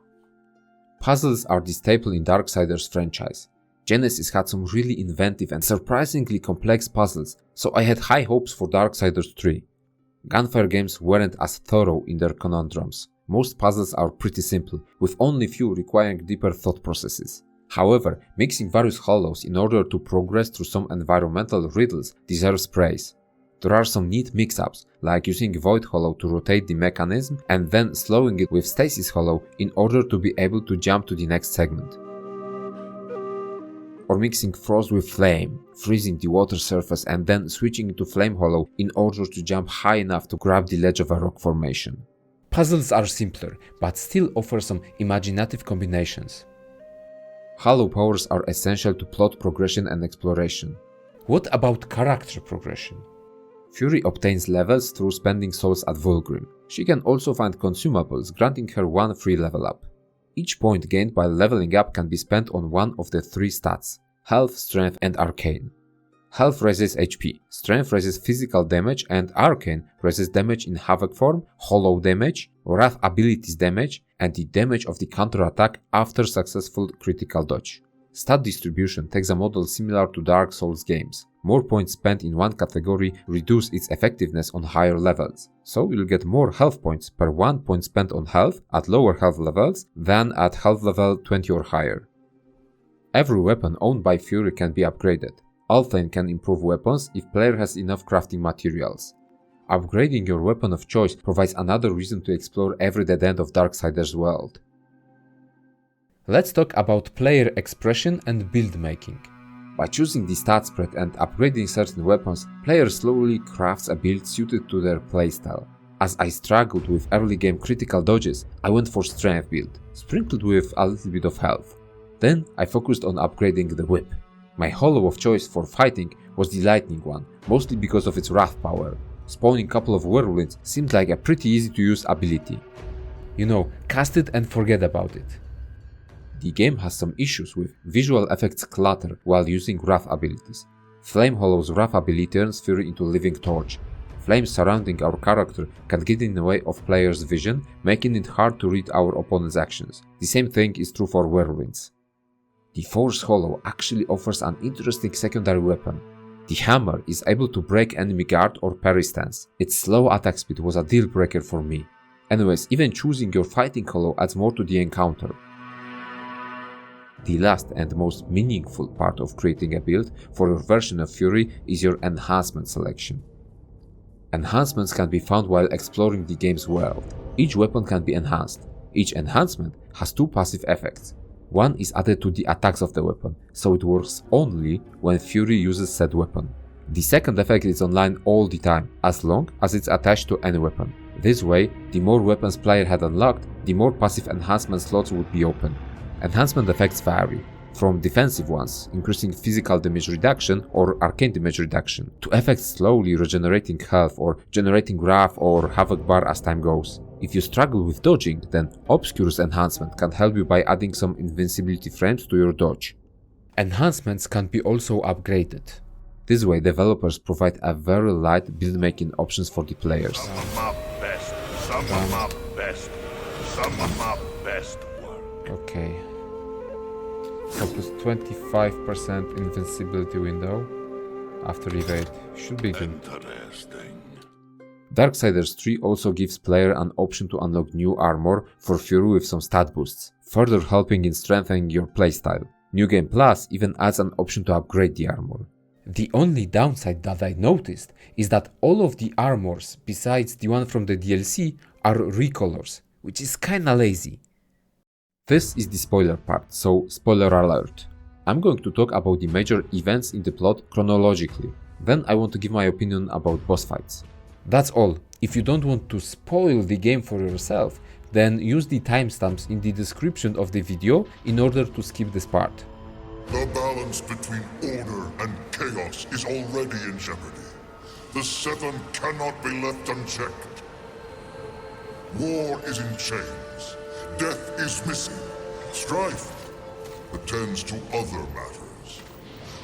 Puzzles are the staple in Darksiders franchise. Genesis had some really inventive and surprisingly complex puzzles, so I had high hopes for Darksiders 3. Gunfire games weren't as thorough in their conundrums. Most puzzles are pretty simple, with only few requiring deeper thought processes. However, mixing various hollows in order to progress through some environmental riddles deserves praise. There are some neat mix-ups, like using Void Hollow to rotate the mechanism and then slowing it with Stasis Hollow in order to be able to jump to the next segment. Or mixing Frost with Flame, freezing the water surface and then switching to Flame Hollow in order to jump high enough to grab the ledge of a rock formation. Puzzles are simpler, but still offer some imaginative combinations. Hollow powers are essential to plot progression and exploration. What about character progression? Fury obtains levels through spending souls at Vulgrim. She can also find consumables, granting her one free level up. Each point gained by leveling up can be spent on one of the three stats: Health, Strength and Arcane. Health raises HP, Strength raises physical damage, and Arcane raises damage in Havoc form, Hollow damage, Wrath abilities damage, and the damage of the counter-attack after successful critical dodge. Stat distribution takes a model similar to Dark Souls games. More points spent in one category reduce its effectiveness on higher levels, so you'll get more health points per 1 point spent on health at lower health levels than at health level 20 or higher. Every weapon owned by Fury can be upgraded. Althane can improve weapons if player has enough crafting materials. Upgrading your weapon of choice provides another reason to explore every dead end of Darksiders' world. Let's talk about player expression and build making. By choosing the stat spread and upgrading certain weapons, player slowly crafts a build suited to their playstyle. As I struggled with early game critical dodges, I went for strength build, sprinkled with a little bit of health. Then I focused on upgrading the whip. My hollow of choice for fighting was the lightning one, mostly because of its wrath power. Spawning a couple of whirlwinds seemed like a pretty easy to use ability. You know, cast it and forget about it. The game has some issues with visual effects clutter while using Wrath abilities. Flame Hollow's Wrath ability turns Fury into a living torch. Flames surrounding our character can get in the way of players' vision, making it hard to read our opponent's actions. The same thing is true for Whirlwinds. The Force Hollow actually offers an interesting secondary weapon. The hammer is able to break enemy guard or parry stance. Its slow attack speed was a deal breaker for me. Anyways, even choosing your fighting hollow adds more to the encounter. The last and most meaningful part of creating a build for your version of Fury is your enhancement selection. Enhancements can be found while exploring the game's world. Each weapon can be enhanced. Each enhancement has two passive effects. One is added to the attacks of the weapon, so it works only when Fury uses said weapon. The second effect is online all the time, as long as it's attached to any weapon. This way, the more weapons player had unlocked, the more passive enhancement slots would be open. Enhancement effects vary, from defensive ones, increasing physical damage reduction or arcane damage reduction, to effects slowly regenerating health or generating wrath or havoc bar as time goes. If you struggle with dodging, then Obscure's enhancement can help you by adding some invincibility frames to your dodge. Enhancements can be also upgraded. This way developers provide a very light build making options for the players. Some of my best work. Okay. So plus 25% invincibility window after evade. Should be good. Interesting. Darksiders 3 also gives player an option to unlock new armor for Fury with some stat boosts, further helping in strengthening your playstyle. New Game Plus even adds an option to upgrade the armor. The only downside that I noticed is that all of the armors, besides the one from the DLC, are recolors, which is kinda lazy. This is the spoiler part, so spoiler alert. I'm going to talk about the major events in the plot chronologically, then I want to give my opinion about boss fights. That's all. If you don't want to spoil the game for yourself, then use the timestamps in the description of the video in order to skip this part. The balance between order and chaos is already in jeopardy. The Seven cannot be left unchecked. War is in chains. Death is missing. Strife attends to other matters.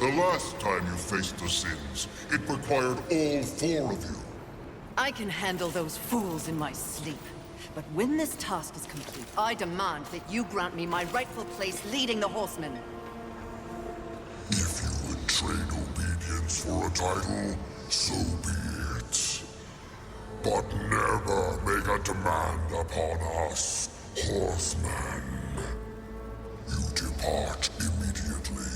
The last time you faced the sins, it required all four of you. I can handle those fools in my sleep. But when this task is complete, I demand that you grant me my rightful place leading the horsemen. If you would trade obedience for a title, so be it. But never make a demand upon us, horsemen. You depart immediately.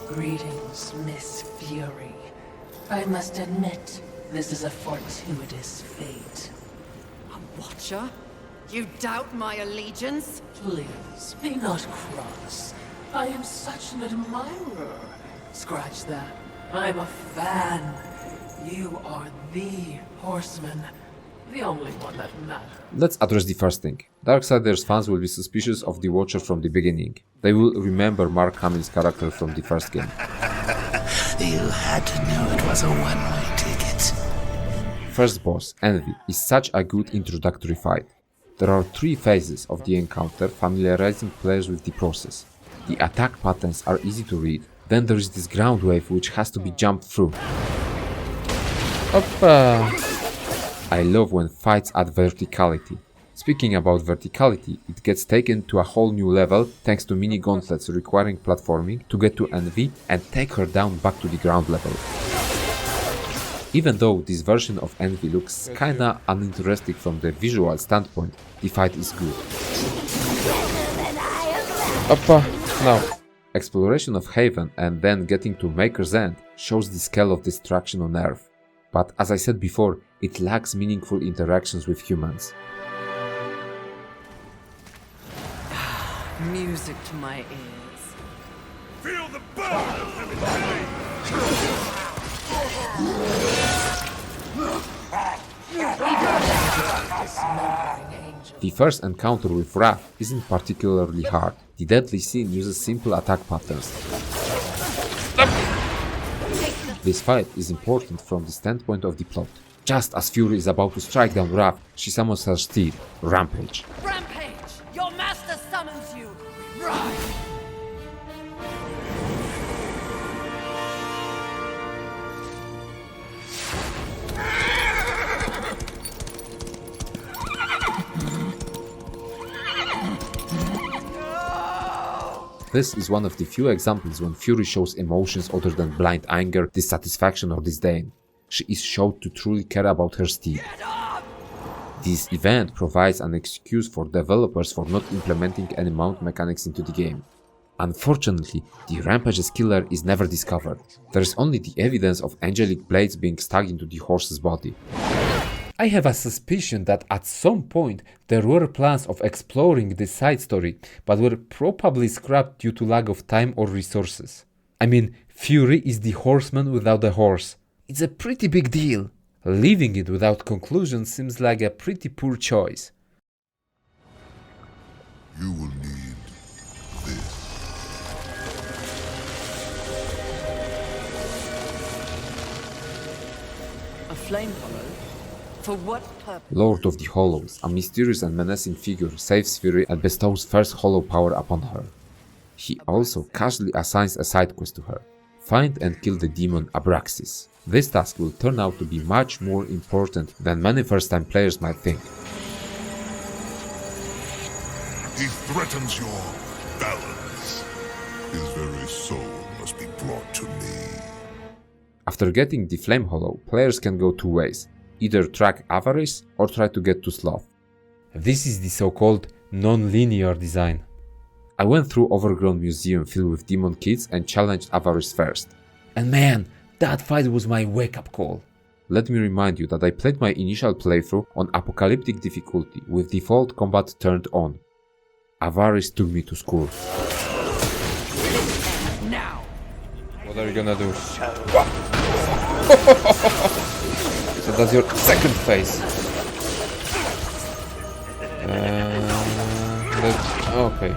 Greetings, Miss Fury. I must admit, this is a fortuitous fate. A watcher? You doubt my allegiance? Please, be not cross. I am such an admirer. Scratch that. I'm a fan. You are the horseman. The only one that matters. Let's address the first thing. Darksiders fans will be suspicious of the Watcher from the beginning. They will remember Mark Hamill's character from the first game. You had to know it was a one-way ticket. First boss, Envy, is such a good introductory fight. There are 3 phases of the encounter familiarizing players with the process. The attack patterns are easy to read, then there is this ground wave which has to be jumped through. Oppa! I love when fights add verticality. Speaking about verticality, it gets taken to a whole new level thanks to mini gauntlets requiring platforming to get to Envy and take her down back to the ground level. Even though this version of Envy looks kinda uninteresting from the visual standpoint, the fight is good. Oppa! No. Exploration of Haven and then getting to Maker's End shows the scale of destruction on Earth. But as I said before, it lacks meaningful interactions with humans. Music to my ears. Feel the burn of living flame! The first encounter with Wrath isn't particularly hard. The Deadly Sin uses simple attack patterns. This fight is important from the standpoint of the plot. Just as Fury is about to strike down Wrath, she summons her steed, Rampage. Rampage! Your master summons you! Rise! This is one of the few examples when Fury shows emotions other than blind anger, dissatisfaction or disdain. She is shown to truly care about her steed. This event provides an excuse for developers for not implementing any mount mechanics into the game. Unfortunately, the Rampage's killer is never discovered. There is only the evidence of angelic blades being stuck into the horse's body. I have a suspicion that at some point there were plans of exploring this side story, but were probably scrapped due to lack of time or resources. I mean, Fury is the horseman without a horse. It's a pretty big deal. Leaving it without conclusion seems like a pretty poor choice. You will need this. A flame hollow? For what purpose? Lord of the Hollows, a mysterious and menacing figure, saves Fury and bestows first hollow power upon her. He also casually assigns a side quest to her. Find and kill the demon Abraxas. This task will turn out to be much more important than many first-time players might think. He threatens your balance. His very soul must be brought to me. After getting the Flame Hollow, players can go two ways, either track Avarice or try to get to Sloth. This is the so-called non-linear design. I went through overgrown museum filled with demon kids and challenged Avarice first. And man, that fight was my wake-up call. Let me remind you that I played my initial playthrough on apocalyptic difficulty with default combat turned on. Avarice took me to school. Now! What are you gonna do? So that's your second phase. Okay.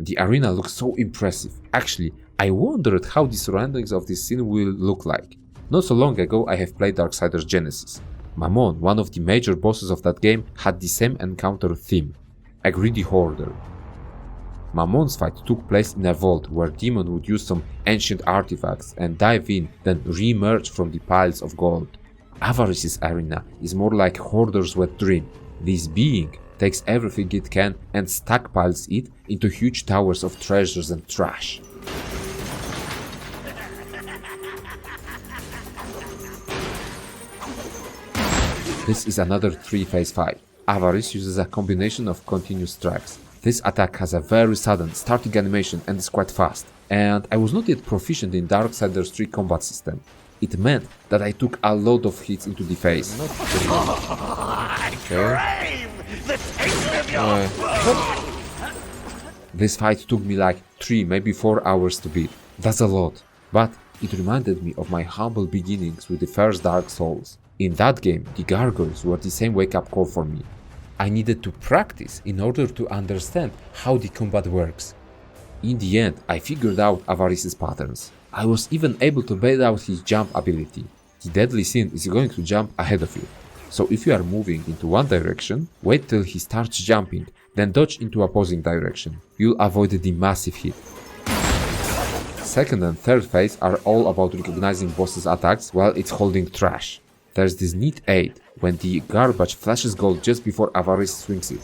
The arena looks so impressive. Actually, I wondered how the surroundings of this scene will look like. Not so long ago I have played Darksiders Genesis. Mammon, one of the major bosses of that game, had the same encounter theme. A greedy hoarder. Mammon's fight took place in a vault where Demon would use some ancient artifacts and dive in, then re-emerge from the piles of gold. Avarice's arena is more like Hoarder's wet dream. This being takes everything it can and stockpiles it into huge towers of treasures and trash. This is another 3-phase fight. Avarice uses a combination of continuous strikes. This attack has a very sudden starting animation and is quite fast. And I was not yet proficient in Darksiders 3 combat system. It meant that I took a lot of hits into the face. Okay. This fight took me like 3, maybe 4 hours to beat. That's a lot. But it reminded me of my humble beginnings with the first Dark Souls. In that game, the gargoyles were the same wake-up call for me. I needed to practice in order to understand how the combat works. In the end, I figured out Avarice's patterns. I was even able to bait out his jump ability. The deadly sin is going to jump ahead of you. So if you are moving into one direction, wait till he starts jumping, then dodge into opposing direction. You'll avoid the massive hit. Second and third phase are all about recognizing boss's attacks while it's holding trash. There's this neat aid when the garbage flashes gold just before Avarice swings it.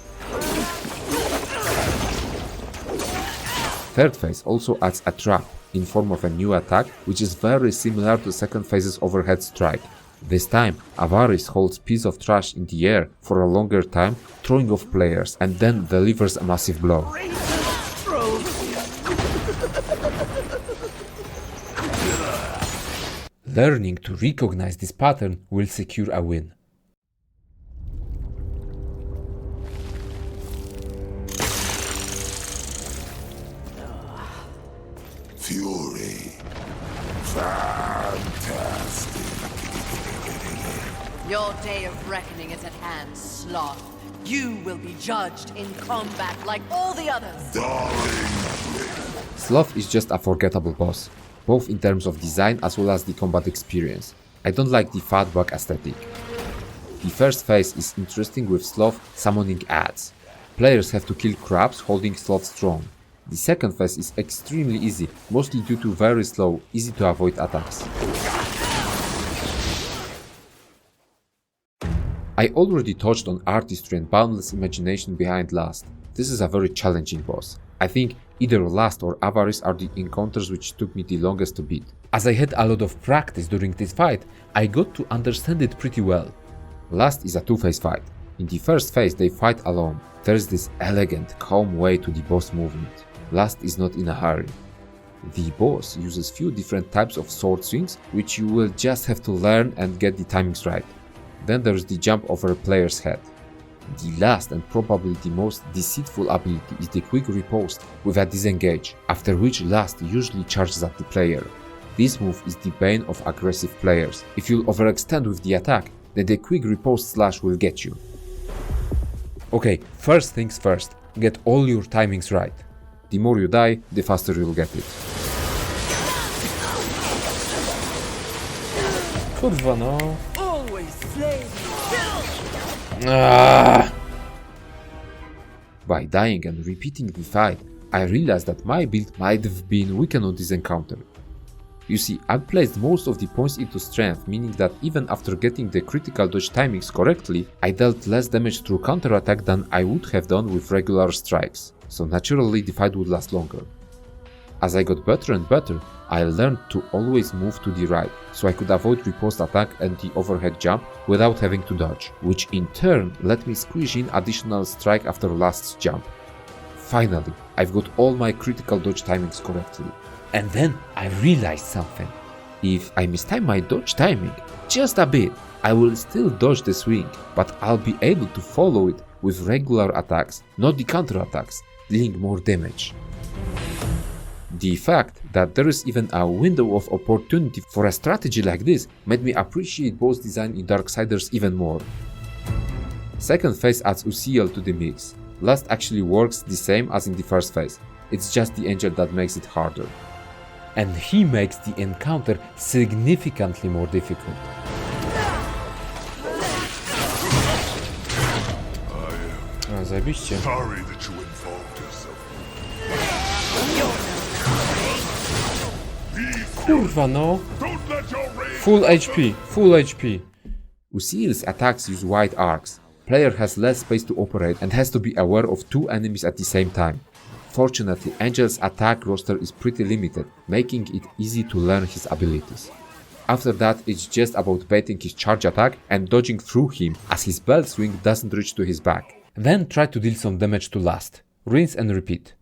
Third phase also adds a trap in form of a new attack, which is very similar to second phase's overhead strike. This time, Avarice holds piece of trash in the air for a longer time, throwing off players, and then delivers a massive blow. Learning to recognize this pattern will secure a win. Fury. Fantastic. Your day of reckoning is at hand, Sloth. You will be judged in combat like all the others. Darling. Sloth is just a forgettable boss, both in terms of design as well as the combat experience. I don't like the fatbug aesthetic. The first phase is interesting with Sloth summoning ads. Players have to kill crabs holding Sloth strong. The second phase is extremely easy, mostly due to very slow, easy to avoid attacks. I already touched on artistry and boundless imagination behind Last. This is a very challenging boss. I think either Last or Avarice are the encounters which took me the longest to beat. As I had a lot of practice during this fight, I got to understand it pretty well. Last is a two-phase fight. In the first phase they fight alone. There's this elegant, calm way to the boss movement. Last is not in a hurry. The boss uses few different types of sword swings, which you will just have to learn and get the timings right. Then there's the jump over a player's head. The last and probably the most deceitful ability is the quick riposte with a disengage, after which Last usually charges at the player. This move is the bane of aggressive players. If you'll overextend with the attack, then the quick riposte slash will get you. Okay, first things first, get all your timings right. The more you die, the faster you'll get it. Kurwa no. Always slay Ah! By dying and repeating the fight, I realized that my build might have been weakened on this encounter. You see, I placed most of the points into strength, meaning that even after getting the critical dodge timings correctly, I dealt less damage through counterattack than I would have done with regular strikes, so naturally the fight would last longer. As I got better and better, I learned to always move to the right, so I could avoid riposte attack and the overhead jump without having to dodge, which in turn let me squeeze in additional strike after last jump. Finally, I've got all my critical dodge timings correctly. And then I realized something. If I mistime my dodge timing just a bit, I will still dodge the swing, but I'll be able to follow it with regular attacks, not the counter attacks, dealing more damage. The fact that there is even a window of opportunity for a strategy like this made me appreciate boss design in Darksiders even more. Second phase adds Uziel to the mix. Last actually works the same as in the first phase, it's just the angel that makes it harder. And he makes the encounter significantly more difficult. Zajebiście. Sorry that you involved yourself. Kurwa no. Don't let your rage Full HP, full HP. Uziel's attacks use wide arcs. Player has less space to operate and has to be aware of two enemies at the same time. Fortunately, Angel's attack roster is pretty limited, making it easy to learn his abilities. After that, it's just about baiting his charge attack and dodging through him as his belt swing doesn't reach to his back. Then try to deal some damage to Last. Rinse and repeat.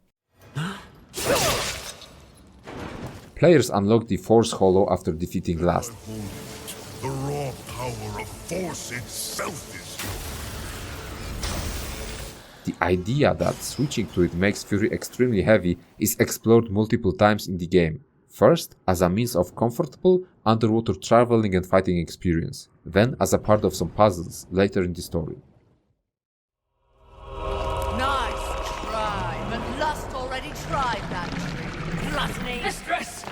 Players unlock the Force Hollow after defeating Last. The raw power of force itself is The idea that switching to it makes Fury extremely heavy is explored multiple times in the game. First, as a means of comfortable underwater traveling and fighting experience, then as a part of some puzzles later in the story. Nice try, but Lust already tried that trick. Gluttony. Mistress!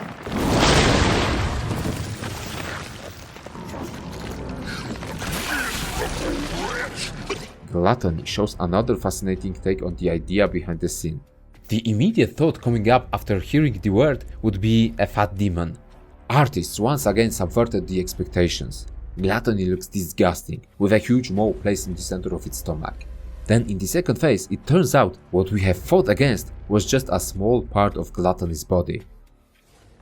Gluttony shows another fascinating take on the idea behind the scene. The immediate thought coming up after hearing the word would be a fat demon. Artists once again subverted the expectations. Gluttony looks disgusting, with a huge maw placed in the center of its stomach. Then in the second phase, it turns out what we have fought against was just a small part of Gluttony's body.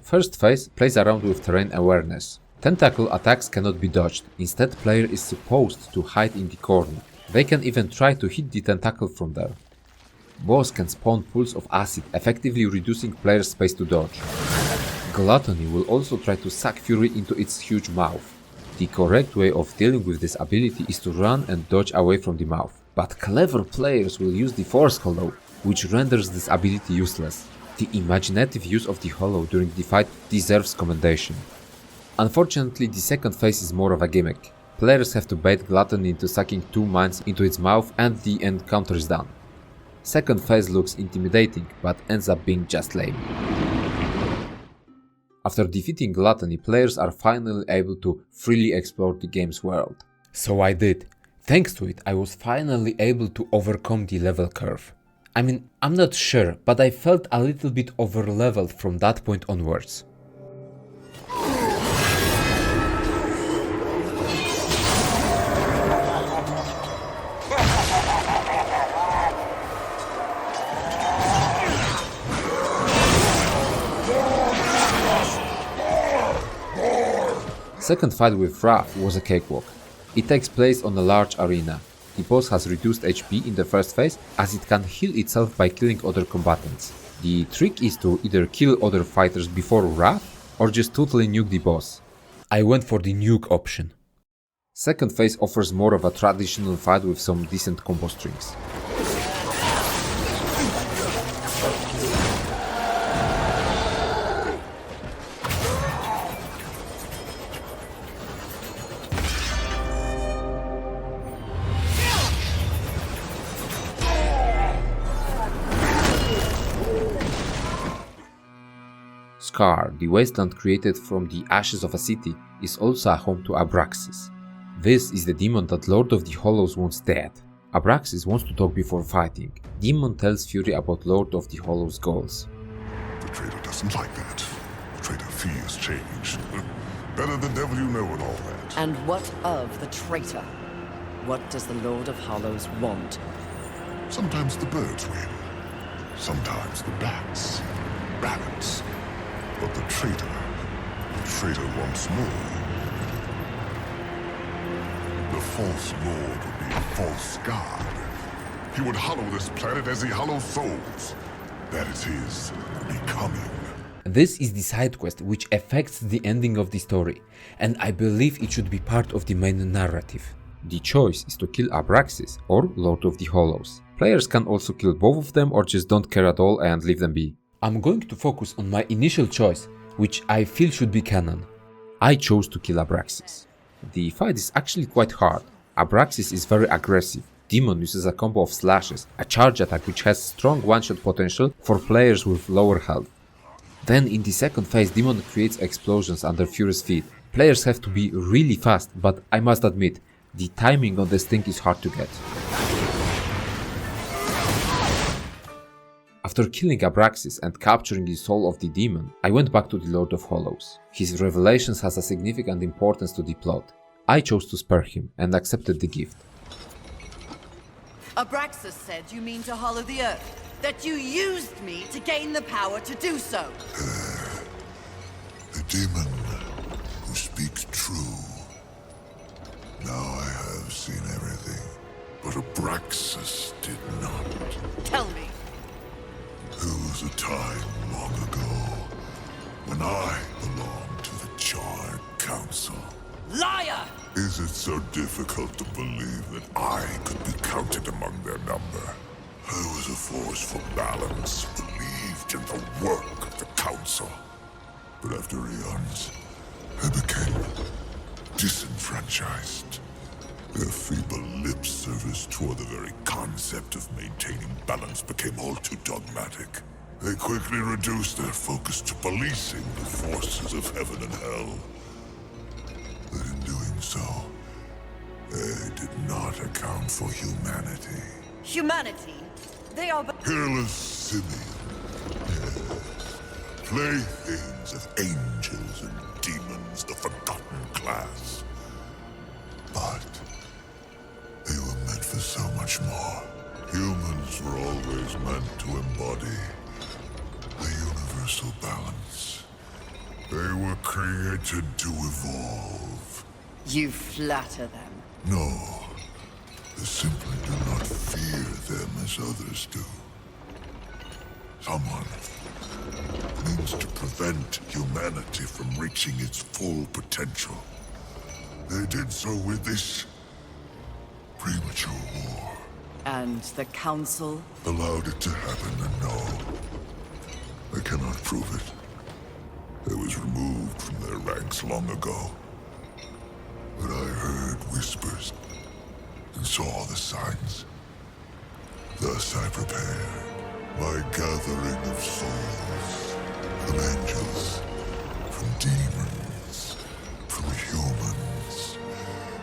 First phase plays around with terrain awareness. Tentacle attacks cannot be dodged, instead player is supposed to hide in the corner. They can even try to hit the tentacle from there. Boss can spawn pools of acid, effectively reducing player's space to dodge. Gluttony will also try to suck Fury into its huge mouth. The correct way of dealing with this ability is to run and dodge away from the mouth, but clever players will use the Force Hollow, which renders this ability useless. The imaginative use of the Hollow during the fight deserves commendation. Unfortunately, the second phase is more of a gimmick. Players have to bait Gluttony into sucking two mines into its mouth and the encounter is done. Second phase looks intimidating, but ends up being just lame. After defeating Gluttony, players are finally able to freely explore the game's world. So I did. Thanks to it, I was finally able to overcome the level curve. I mean, I'm not sure, but I felt a little bit over-leveled from that point onwards. Second fight with Wrath was a cakewalk. It takes place on a large arena. The boss has reduced HP in the first phase as it can heal itself by killing other combatants. The trick is to either kill other fighters before Wrath or just totally nuke the boss. I went for the nuke option. Second phase offers more of a traditional fight with some decent combo strings. Scar, the wasteland created from the ashes of a city, is also a home to Abraxas. This is the demon that Lord of the Hollows wants dead. Abraxas wants to talk before fighting. Demon tells Fury about Lord of the Hollow's goals. The traitor doesn't like that. The traitor fears change. Better the devil you know and all that. And what of the traitor? What does the Lord of Hollows want? Sometimes the birds win. Sometimes the bats. Balance. But the traitor wants more. The false lord would be a false god. He would hollow this planet as he hollows souls. That is his becoming. This is the side quest which affects the ending of the story, and I believe it should be part of the main narrative. The choice is to kill Abraxas or Lord of the Hollows. Players can also kill both of them or just don't care at all and leave them be. I'm going to focus on my initial choice, which I feel should be canon. I chose to kill Abraxas. The fight is actually quite hard. Abraxas is very aggressive. Demon uses a combo of slashes, a charge attack which has strong one-shot potential for players with lower health. Then in the second phase, Demon creates explosions under Fury's feet. Players have to be really fast, but I must admit, the timing on this thing is hard to get. After killing Abraxas and capturing the soul of the demon, I went back to the Lord of Hollows. His revelations has a significant importance to the plot. I chose to spare him and accepted the gift. Abraxas said you mean to hollow the earth, that you used me to gain the power to do so. The demon who speaks true. Now I have seen everything, but Abraxas did not. Tell me. There was a time long ago when I belonged to the Charred Council. Liar! Is it so difficult to believe that I could be counted among their number? I was a force for balance, believed in the work of the Council. But after eons, I became disenfranchised. Their feeble lip service toward the very concept of maintaining balance became all too dogmatic. They quickly reduced their focus to policing the forces of heaven and hell. But in doing so, they did not account for humanity. Humanity? They are but Hairless simian. Playthings of angels and demons, the forgotten class. But they were meant for so much more. Humans were always meant to embody the universal balance. They were created to evolve. You flatter them. No, they simply do not fear them as others do. Someone needs to prevent humanity from reaching its full potential. They did so with this premature war. And the Council? Allowed it to happen, and no, they cannot prove it. It was removed from their ranks long ago. But I heard whispers and saw the signs. Thus I prepared my gathering of souls, from angels, from demons, from humans.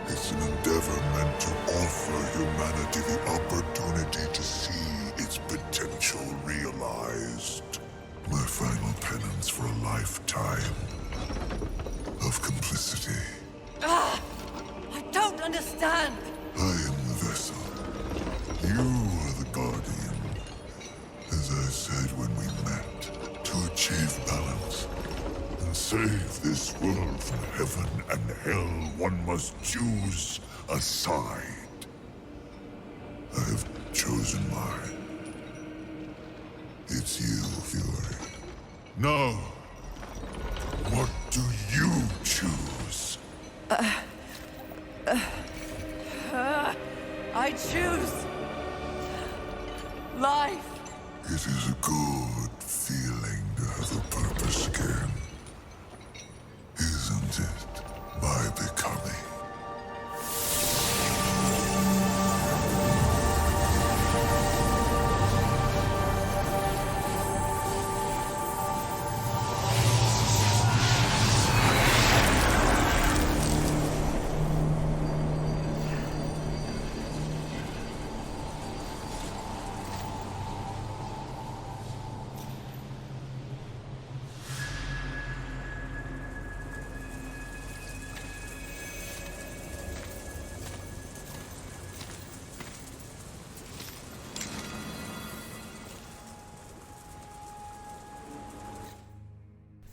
It's an endeavor meant to offer humanity the opportunity to see its potential realized. My final penance for a lifetime of complicity. I don't understand. I am the vessel. You are the guardian. As I said when we met, to achieve balance and save this world from heaven and hell, one must choose a side. I have chosen mine. It's you, Fury. Now, what do you choose? I choose life. It is a good feeling to have a purpose again. Isn't it? My becoming.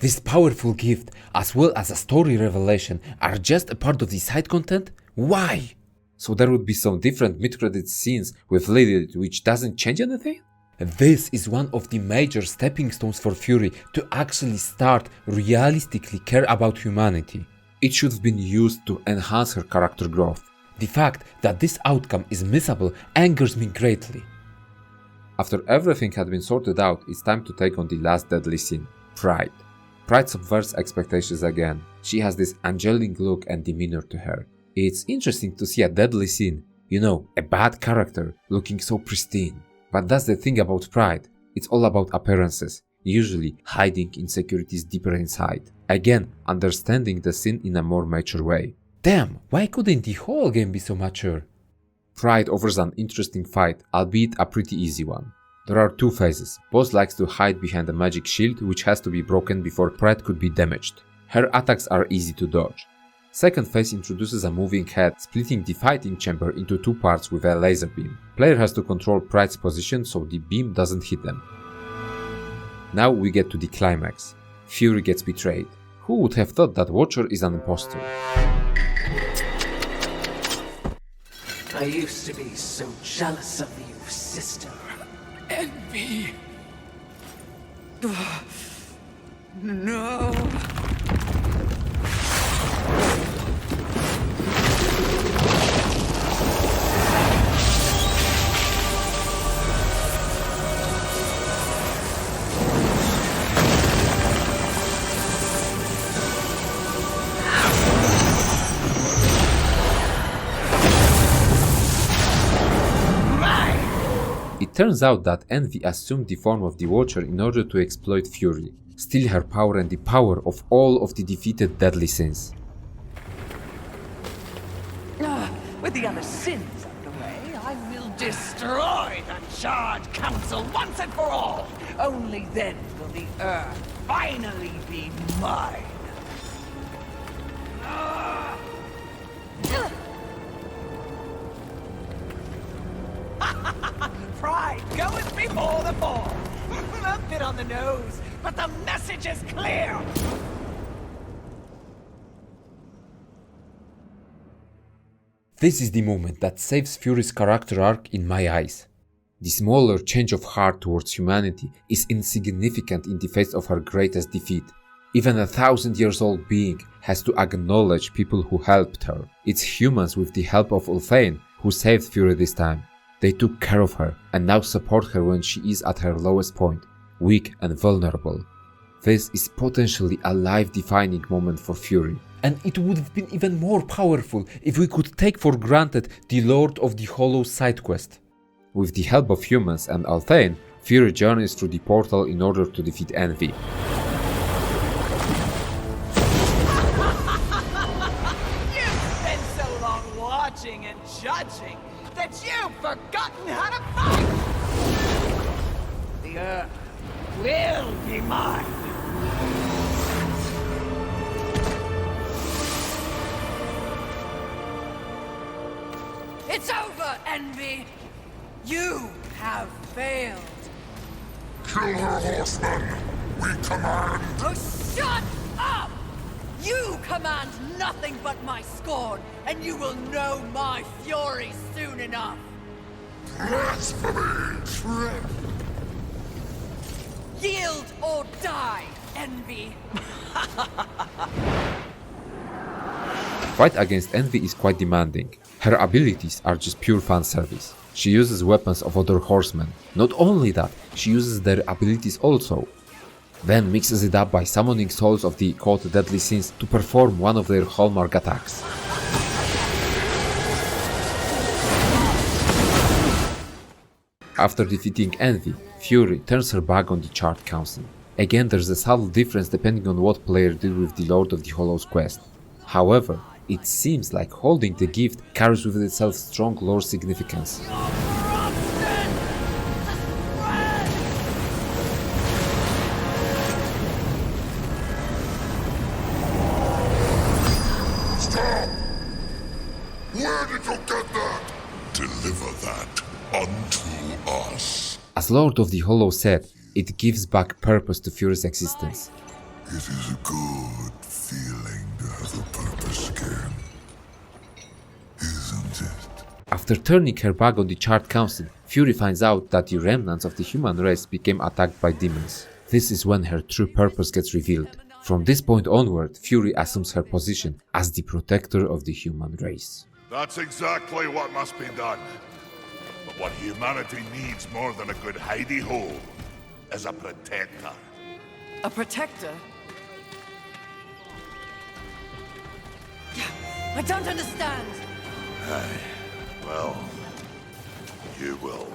This powerful gift, as well as a story revelation, are just a part of the side content? Why? So there would be some different mid-credit scenes with Lilith which doesn't change anything? This is one of the major stepping stones for Fury to actually start realistically care about humanity. It should have been used to enhance her character growth. The fact that this outcome is missable angers me greatly. After everything had been sorted out, it's time to take on the last deadly sin, Pride. Pride subverts expectations again. She has this angelic look and demeanor to her. It's interesting to see a deadly sin, you know, a bad character, looking so pristine. But that's the thing about Pride, it's all about appearances, usually hiding insecurities deeper inside. Again, understanding the sin in a more mature way. Damn, why couldn't the whole game be so mature? Pride offers an interesting fight, albeit a pretty easy one. There are two phases. Boss likes to hide behind a magic shield which has to be broken before Pride could be damaged. Her attacks are easy to dodge. Second phase introduces a moving head, splitting the fighting chamber into two parts with a laser beam. Player has to control Pride's position so the beam doesn't hit them. Now we get to the climax. Fury gets betrayed. Who would have thought that Watcher is an imposter? I used to be so jealous of you, sister. Envy. No. It turns out that Envy assumed the form of the Watcher in order to exploit Fury, steal her power and the power of all of the defeated deadly sins. With the other sins out the way, I will destroy the Charred Council once and for all! Only then will the Earth finally be mine! Pride goes before the fall! A bit on the nose, but the message is clear! This is the moment that saves Fury's character arc in my eyes. The smaller change of heart towards humanity is insignificant in the face of her greatest defeat. Even a 1,000-year-old being has to acknowledge people who helped her. It's humans with the help of Ulthane who saved Fury this time. They took care of her and now support her when she is at her lowest point, weak and vulnerable. This is potentially a life-defining moment for Fury. And it would have been even more powerful if we could take for granted the Lord of the Hollow side quest. With the help of humans and Ulthane, Fury journeys through the portal in order to defeat Envy. You've been so long watching and judging that you've forgotten how to fight! The Earth will be mine! It's over, Envy! You have failed! Kill her, horseman! We command! Oh, shut up! You command nothing but my scorn, and you will know my fury soon enough! Blasphemy! Yield or die, Envy! Fight against Envy is quite demanding. Her abilities are just pure fan service. She uses weapons of other horsemen. Not only that, she uses their abilities also. Then mixes it up by summoning souls of the called Deadly Sins to perform one of their hallmark attacks. After defeating Envy, Fury turns her back on the Charred Council. Again, there's a subtle difference depending on what player did with the Lord of the Hollow's quest. However, it seems like holding the gift carries with itself strong lore significance. Stop! Where did you get that? Deliver that unto us. As Lord of the Hollow said, it gives back purpose to Fury's existence. It is a good feeling to have a purpose again. Isn't it? After turning her back on the Charred Council, Fury finds out that the remnants of the human race became attacked by demons. This is when her true purpose gets revealed. From this point onward, Fury assumes her position as the protector of the human race. That's exactly what must be done. But what humanity needs more than a good hidey-hole is a protector. A protector? I don't understand! Aye. Well, you will.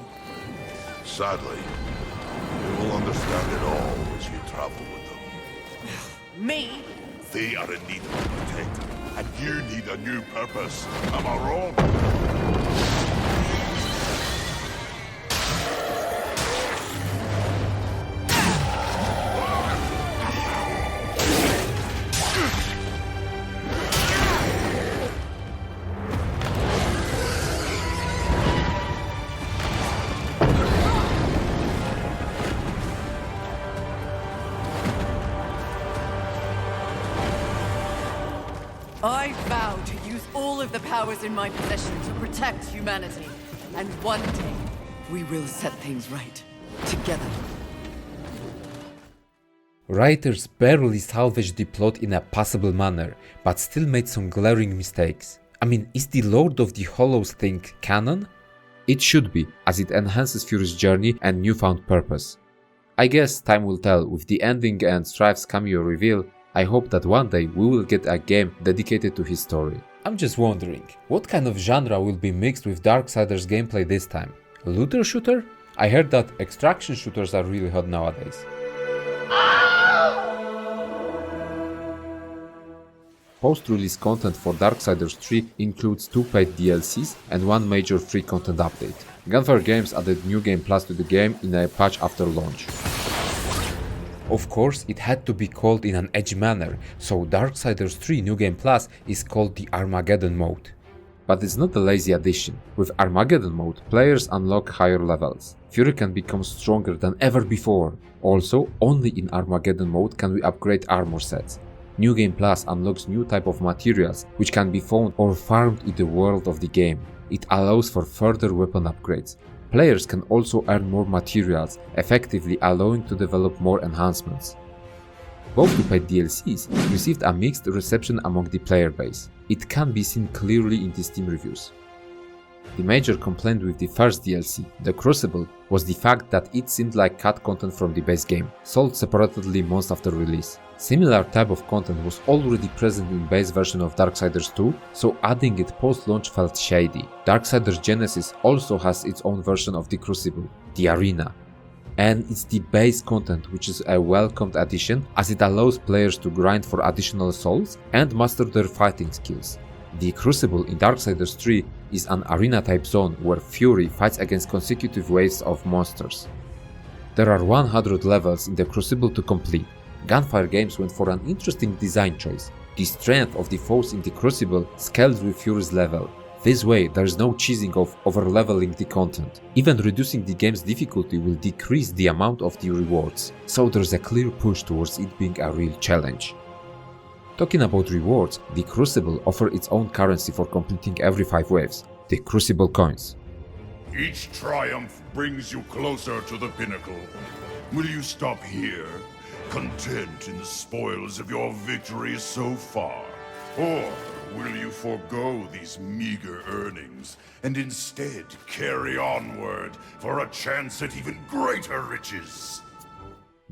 Sadly, you will understand it all as you travel with them. Me? They are in need of a protector, and you need a new purpose. Am I wrong? I vow to use all of the powers in my possession to protect humanity. And one day, we will set things right. Together. Writers barely salvaged the plot in a passable manner, but still made some glaring mistakes. I mean, is the Lord of the Hollows thing canon? It should be, as it enhances Fury's journey and newfound purpose. I guess time will tell. With the ending and Strife's cameo reveal, I hope that one day we will get a game dedicated to his story. I'm just wondering, what kind of genre will be mixed with Darksiders gameplay this time? A looter shooter? I heard that extraction shooters are really hot nowadays. Post-release content for Darksiders 3 includes 2 paid DLCs and 1 major free content update. Gunfire Games added New Game Plus to the game in a patch after launch. Of course, it had to be called in an edgy manner, so Darksiders 3 New Game Plus is called the Armageddon mode. But it's not a lazy addition. With Armageddon mode, players unlock higher levels. Fury can become stronger than ever before. Also, only in Armageddon mode can we upgrade armor sets. New Game Plus unlocks new type of materials which can be found or farmed in the world of the game. It allows for further weapon upgrades. Players can also earn more materials, effectively allowing to develop more enhancements. Both 2 paid DLCs received a mixed reception among the player base. It can be seen clearly in the Steam reviews. The major complaint with the first DLC, The Crucible, was the fact that it seemed like cut content from the base game, sold separately months after release. Similar type of content was already present in base version of Darksiders 2, so adding it post-launch felt shady. Darksiders Genesis also has its own version of the Crucible, the Arena. And it's the base content which is a welcomed addition, as it allows players to grind for additional souls and master their fighting skills. The Crucible in Darksiders 3 is an arena-type zone where Fury fights against consecutive waves of monsters. There are 100 levels in the Crucible to complete. Gunfire Games went for an interesting design choice. The strength of the foes in the Crucible scales with Fury's level. This way, there is no cheesing of over-leveling the content. Even reducing the game's difficulty will decrease the amount of the rewards, so there's a clear push towards it being a real challenge. Talking about rewards, the Crucible offers its own currency for completing every 5 waves, the Crucible coins. Each triumph brings you closer to the pinnacle. Will you stop here, content in the spoils of your victories so far? Or will you forego these meager earnings and instead carry onward for a chance at even greater riches?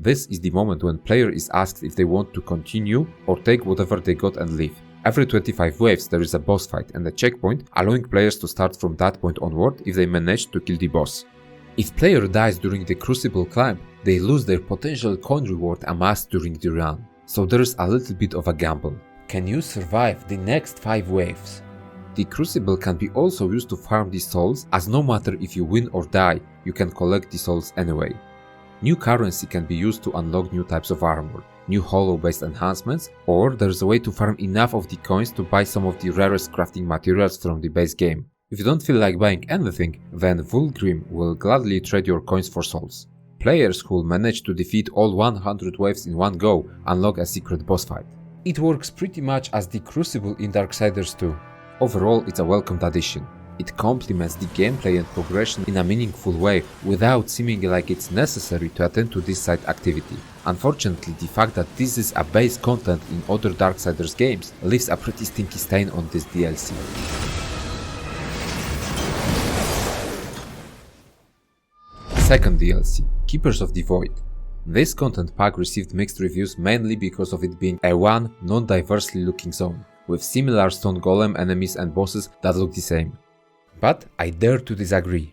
This is the moment when player is asked if they want to continue or take whatever they got and leave. Every 25 waves there is a boss fight and a checkpoint, allowing players to start from that point onward if they manage to kill the boss. If player dies during the Crucible climb, they lose their potential coin reward amassed during the run, so there's a little bit of a gamble. Can you survive the next 5 waves? The Crucible can be also used to farm the souls, as no matter if you win or die, you can collect the souls anyway. New currency can be used to unlock new types of armor, new hollow-based enhancements, or there's a way to farm enough of the coins to buy some of the rarest crafting materials from the base game. If you don't feel like buying anything, then Vulgrim will gladly trade your coins for souls. Players who will manage to defeat all 100 waves in one go unlock a secret boss fight. It works pretty much as the Crucible in Darksiders 2. Overall, it's a welcomed addition. It complements the gameplay and progression in a meaningful way without seeming like it's necessary to attend to this side activity. Unfortunately, the fact that this is a base content in other Darksiders games leaves a pretty stinky stain on this DLC. Second DLC, Keepers of the Void. This content pack received mixed reviews mainly because of it being a one non-diversely looking zone, with similar stone golem enemies and bosses that look the same. But I dare to disagree.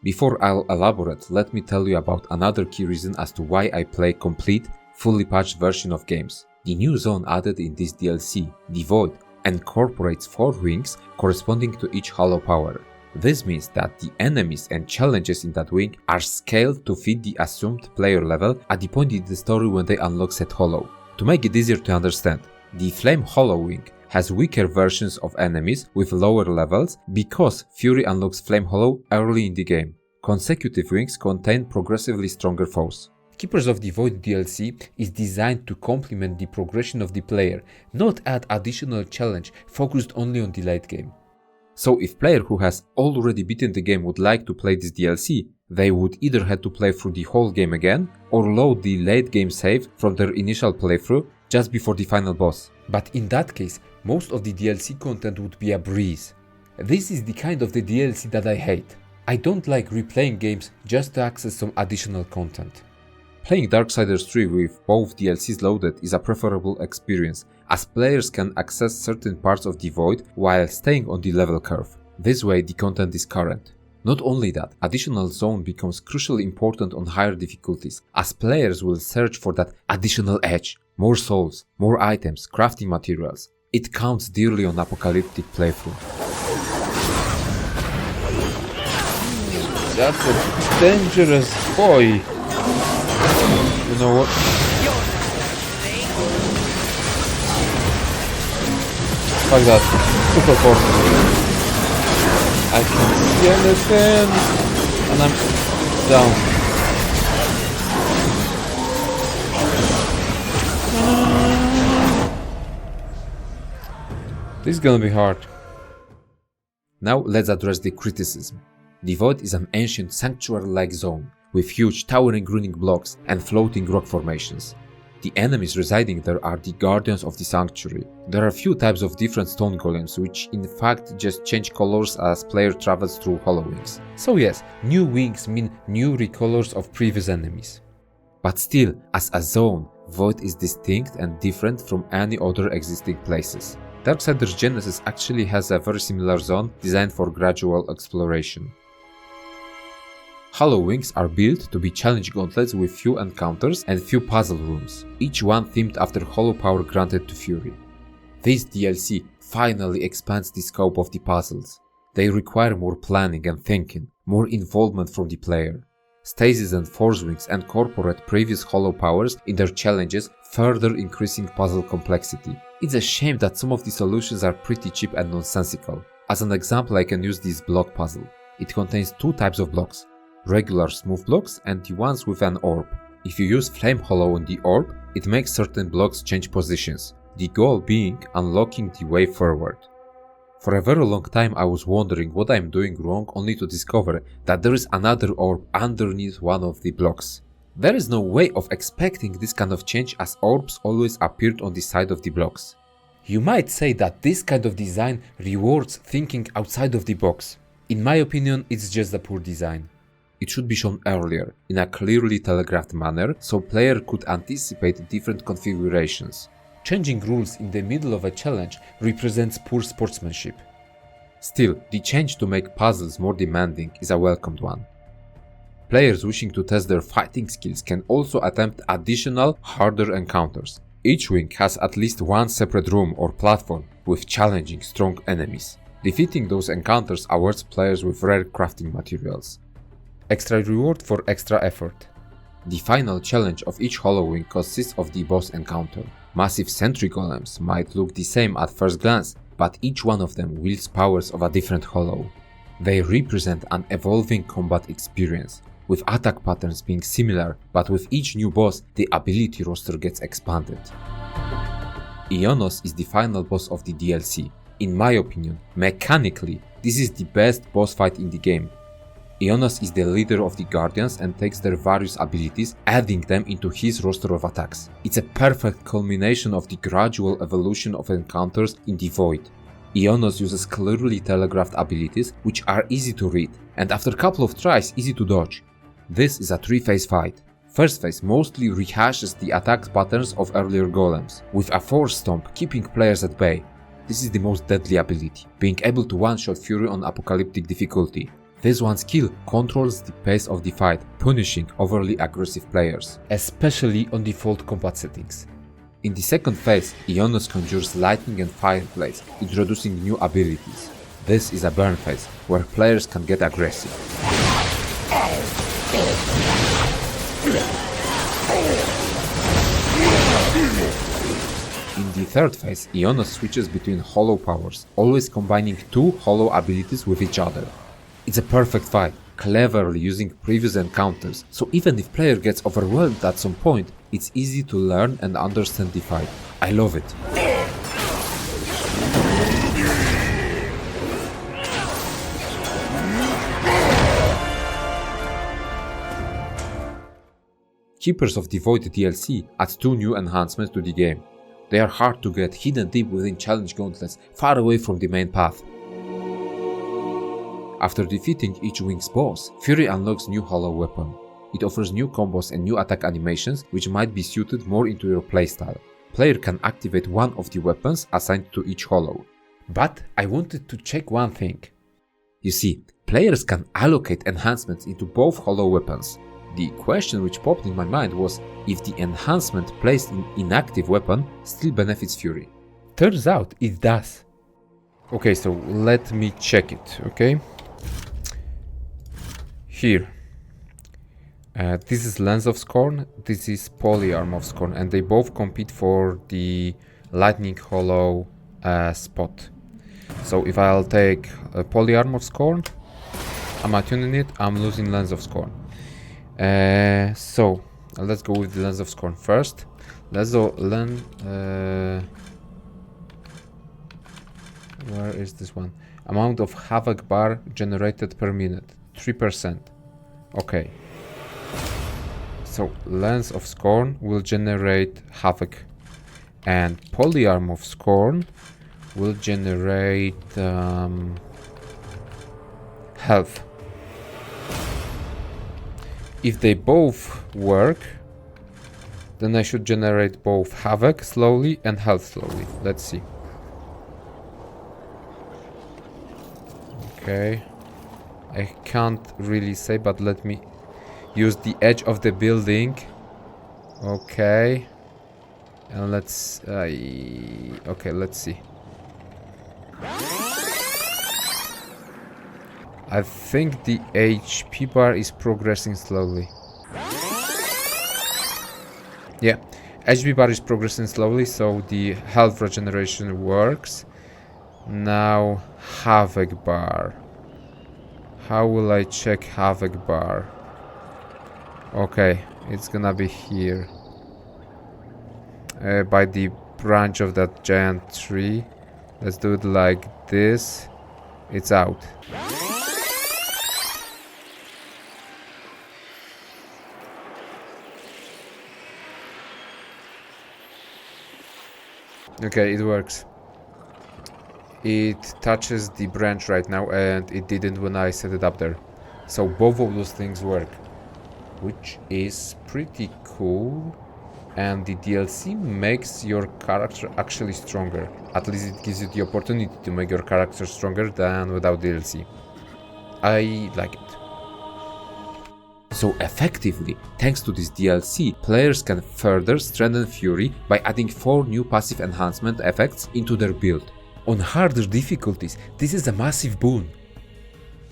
Before I'll elaborate, let me tell you about another key reason as to why I play complete, fully patched version of games. The new zone added in this DLC, the Void, incorporates 4 wings corresponding to each hollow power. This means that the enemies and challenges in that wing are scaled to fit the assumed player level at the point in the story when they unlock said hollow. To make it easier to understand, the Flame Hollow wing has weaker versions of enemies with lower levels because Fury unlocks Flame Hollow early in the game. Consecutive wings contain progressively stronger foes. Keepers of the Void DLC is designed to complement the progression of the player, not add additional challenge focused only on the late game. So if player who has already beaten the game would like to play this DLC, they would either have to play through the whole game again or load the late game save from their initial playthrough just before the final boss. But in that case, most of the DLC content would be a breeze. This is the kind of the DLC that I hate. I don't like replaying games just to access some additional content. Playing Darksiders 3 with both DLCs loaded is a preferable experience, as players can access certain parts of the Void while staying on the level curve. This way the content is current. Not only that, additional zone becomes crucially important on higher difficulties, as players will search for that additional edge, more souls, more items, crafting materials. It counts dearly on apocalyptic playthrough. That's a dangerous boy. You know what? Fuck that. Super force. I can't see anything. And I'm down. This is gonna be hard. Now let's address the criticism. The Void is an ancient sanctuary-like zone, with huge towering running blocks and floating rock formations. The enemies residing there are the guardians of the sanctuary. There are a few types of different stone golems which in fact just change colors as player travels through hollow wings. So yes, new wings mean new recolors of previous enemies. But still, as a zone, Void is distinct and different from any other existing places. Darksiders Genesis actually has a very similar zone designed for gradual exploration. Hollow wings are built to be challenge gauntlets with few encounters and few puzzle rooms, each one themed after hollow power granted to Fury. This DLC finally expands the scope of the puzzles. They require more planning and thinking, more involvement from the player. Stasis and Force Wings incorporate previous hollow powers in their challenges, further increasing puzzle complexity. It's a shame that some of the solutions are pretty cheap and nonsensical. As an example, I can use this block puzzle. It contains 2 types of blocks. Regular smooth blocks and the ones with an orb. If you use Flame Hollow on the orb, it makes certain blocks change positions, the goal being unlocking the way forward. For a very long time I was wondering what I am doing wrong, only to discover that there is another orb underneath one of the blocks. There is no way of expecting this kind of change, as orbs always appeared on the side of the blocks. You might say that this kind of design rewards thinking outside of the box. In my opinion, it's just a poor design. It should be shown earlier, in a clearly telegraphed manner, so player could anticipate different configurations. Changing rules in the middle of a challenge represents poor sportsmanship. Still, the change to make puzzles more demanding is a welcomed one. Players wishing to test their fighting skills can also attempt additional, harder encounters. Each wing has at least one separate room or platform with challenging, strong enemies. Defeating those encounters awards players with rare crafting materials. Extra reward for extra effort. The final challenge of each hollow wing consists of the boss encounter. Massive sentry golems might look the same at first glance, but each one of them wields powers of a different hollow. They represent an evolving combat experience. with attack patterns being similar, but with each new boss, the ability roster gets expanded. Ionos is the final boss of the DLC. In my opinion, mechanically, this is the best boss fight in the game. Ionos is the leader of the Guardians and takes their various abilities, adding them into his roster of attacks. It's a perfect culmination of the gradual evolution of encounters in the Void. Ionos uses clearly telegraphed abilities which are easy to read, and after a couple of tries easy to dodge. This is a 3-phase fight. First phase mostly rehashes the attack patterns of earlier golems, with a Force Stomp keeping players at bay. This is the most deadly ability, being able to one-shot Fury on apocalyptic difficulty. This one skill controls the pace of the fight, punishing overly aggressive players, especially on default combat settings. In the second phase, Ionos conjures lightning and fire blades, introducing new abilities. This is a burn phase, where players can get aggressive. In the third phase, Ionos switches between hollow powers, always combining two hollow abilities with each other. It's a perfect fight, cleverly using previous encounters, so even if player gets overwhelmed at some point, it's easy to learn and understand the fight. I love it. Keepers of the Void DLC adds two new enhancements to the game. They are hard to get, hidden deep within challenge gauntlets, far away from the main path. After defeating each Wings boss, Fury unlocks new hollow weapon. It offers new combos and new attack animations which might be suited more into your playstyle. Player can activate one of the weapons assigned to each hollow. But I wanted to check one thing. You see, players can allocate enhancements into both hollow weapons. The question which popped in my mind was if the enhancement placed in inactive weapon still benefits Fury. Turns out it does. Okay, so let me check it, okay? Here. This is Lens of Scorn, this is Polyarm of Scorn, and they both compete for the Lightning Hollow spot. So if I'll take Polyarm of Scorn, I'm attuning it, I'm losing Lens of Scorn. So let's go with the Lens of Scorn first. Let's go where is this one? Amount of havoc bar generated per minute, 3%. Okay. So Lens of Scorn will generate havoc, and Polyarm of Scorn will generate health. If they both work, then I should generate both havoc slowly and health slowly. Let's see. Okay. I can't really say, but let me use the edge of the building. Okay. And let's okay, let's see. I think the HP bar is progressing slowly. Yeah, HP bar is progressing slowly, so the health regeneration works. Now havoc bar. How will I check havoc bar? Okay, it's gonna be here. By the branch of that giant tree. Let's do it like this. It's out. Okay, it works. It touches the branch right now, and it didn't when I set it up there. So both of those things work, which is pretty cool. And the DLC makes your character actually stronger. At least it gives you the opportunity to make your character stronger than without DLC. I like it. So effectively, thanks to this DLC, players can further strengthen Fury by adding 4 new passive enhancement effects into their build. On harder difficulties, this is a massive boon.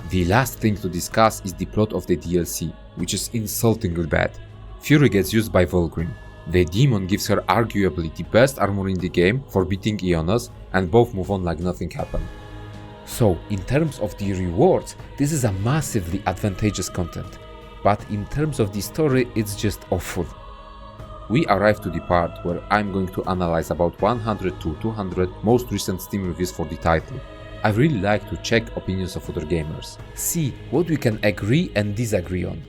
The last thing to discuss is the plot of the DLC, which is insultingly bad. Fury gets used by Volgrim. The demon gives her arguably the best armor in the game for beating Ionos, and both move on like nothing happened. So, in terms of the rewards, this is a massively advantageous content. but in terms of the story, it's just awful. We arrive to the part where I'm going to analyze about 100 to 200 most recent Steam reviews for the title. I really like to check opinions of other gamers, see what we can agree and disagree on.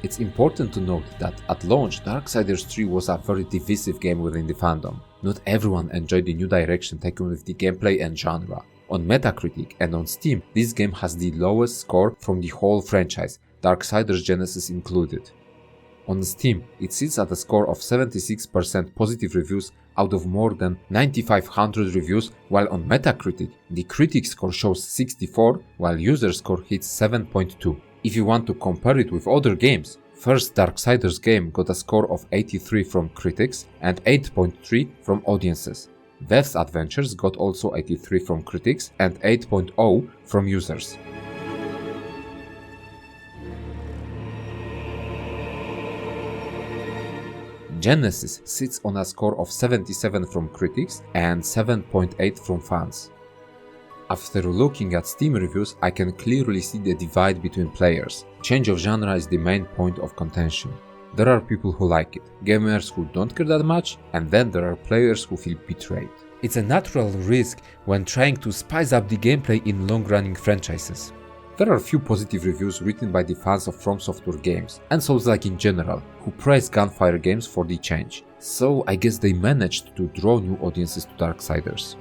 It's important to note that at launch, Darksiders 3 was a very divisive game within the fandom. Not everyone enjoyed the new direction taken with the gameplay and genre. On Metacritic and on Steam, this game has the lowest score from the whole franchise, Darksiders Genesis included. On Steam, it sits at a score of 76% positive reviews out of more than 9,500 reviews, while on Metacritic, the critic score shows 64, while user score hits 7.2. If you want to compare it with other games, first Darksiders game got a score of 83 from critics and 8.3 from audiences. Dev's Adventures got also 83 from critics and 8.0 from users. Genesis sits on a score of 77 from critics and 7.8 from fans. After looking at Steam reviews, I can clearly see the divide between players. Change of genre is the main point of contention. There are people who like it, gamers who don't care that much, and then there are players who feel betrayed. It's a natural risk when trying to spice up the gameplay in long-running franchises. There are few positive reviews written by the fans of From Software games, and Soulslike in general, who praise Gunfire games for the change, so I guess they managed to draw new audiences to Darksiders.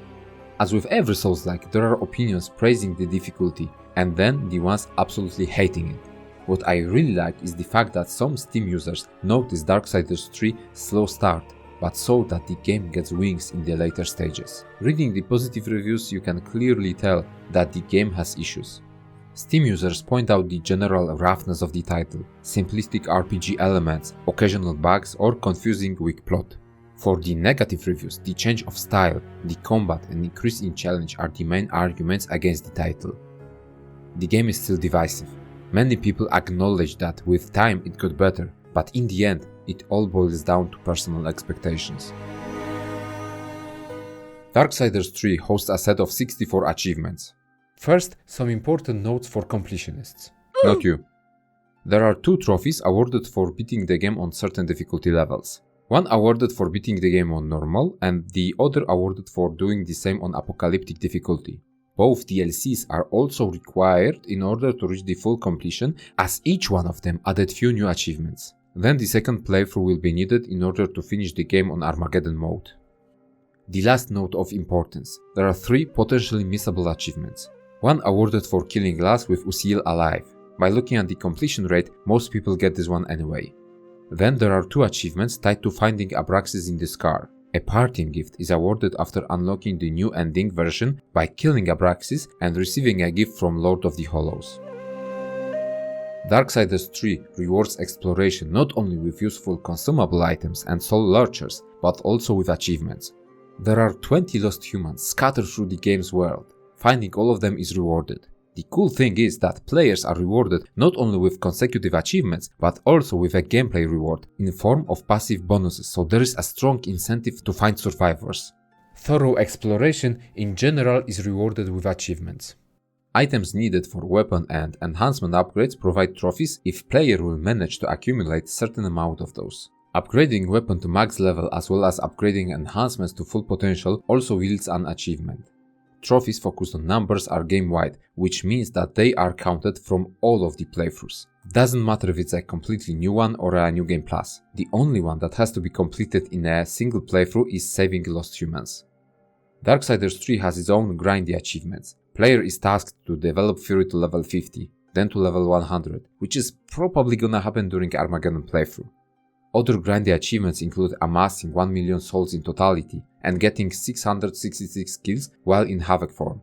As with every Soulslike, there are opinions praising the difficulty, and then the ones absolutely hating it. What I really like is the fact that some Steam users noticed Darksiders 3's slow start, but saw that the game gets wings in the later stages. Reading the positive reviews, you can clearly tell that the game has issues. Steam users point out the general roughness of the title, simplistic RPG elements, occasional bugs, or confusing weak plot. For the negative reviews, the change of style, the combat, and increase in challenge are the main arguments against the title. The game is still divisive. Many people acknowledge that with time it got better, but in the end, it all boils down to personal expectations. Darksiders 3 hosts a set of 64 achievements. First, some important notes for completionists. Not you. There are 2 trophies awarded for beating the game on certain difficulty levels. One awarded for beating the game on normal, and the other awarded for doing the same on apocalyptic difficulty. Both DLCs are also required in order to reach the full completion, as each one of them added few new achievements. Then the second playthrough will be needed in order to finish the game on Armageddon mode. The last note of importance. There are 3 potentially missable achievements. One awarded for killing Glass with Usiel alive. By looking at the completion rate, most people get this one anyway. Then there are 2 achievements tied to finding Abraxas in the Scar. A parting gift is awarded after unlocking the new ending version by killing Abraxas and receiving a gift from Lord of the Hollows. Darksiders 3 rewards exploration not only with useful consumable items and soul lurchers, but also with achievements. There are 20 lost humans scattered through the game's world. Finding all of them is rewarded. The cool thing is that players are rewarded not only with consecutive achievements, but also with a gameplay reward in the form of passive bonuses, so there is a strong incentive to find survivors. Thorough exploration in general is rewarded with achievements. Items needed for weapon and enhancement upgrades provide trophies if player will manage to accumulate certain amount of those. Upgrading weapon to max level as well as upgrading enhancements to full potential also yields an achievement. Trophies focused on numbers are game-wide, which means that they are counted from all of the playthroughs. Doesn't matter if it's a completely new one or a new game plus. The only one that has to be completed in a single playthrough is saving lost humans. Darksiders 3 has its own grindy achievements. Player is tasked to develop Fury to level 50, then to level 100, which is probably gonna happen during Armageddon playthrough. Other grindy achievements include amassing 1 million souls in totality and getting 666 kills while in Havoc form.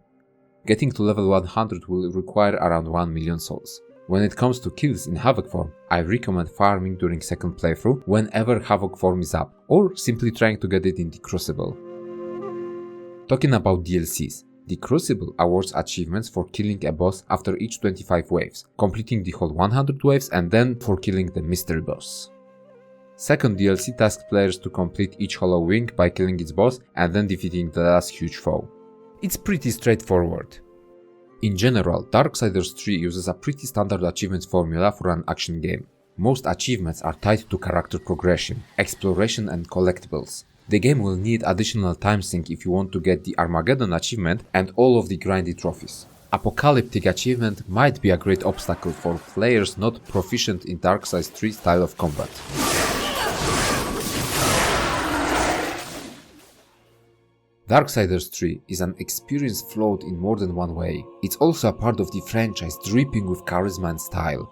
Getting to level 100 will require around 1 million souls. When it comes to kills in Havoc form, I recommend farming during second playthrough whenever Havoc form is up, or simply trying to get it in the Crucible. Talking about DLCs, the Crucible awards achievements for killing a boss after each 25 waves, completing the whole 100 waves, and then for killing the mystery boss. Second DLC tasks players to complete each Hollow Wing by killing its boss and then defeating the last huge foe. It's pretty straightforward. In general, Darksiders 3 uses a pretty standard achievement formula for an action game. Most achievements are tied to character progression, exploration and collectibles. The game will need additional time sink if you want to get the Armageddon achievement and all of the grindy trophies. Apocalyptic achievement might be a great obstacle for players not proficient in Darksiders 3 style of combat. Darksiders 3 is an experience flawed in more than one way. It's also a part of the franchise dripping with charisma and style.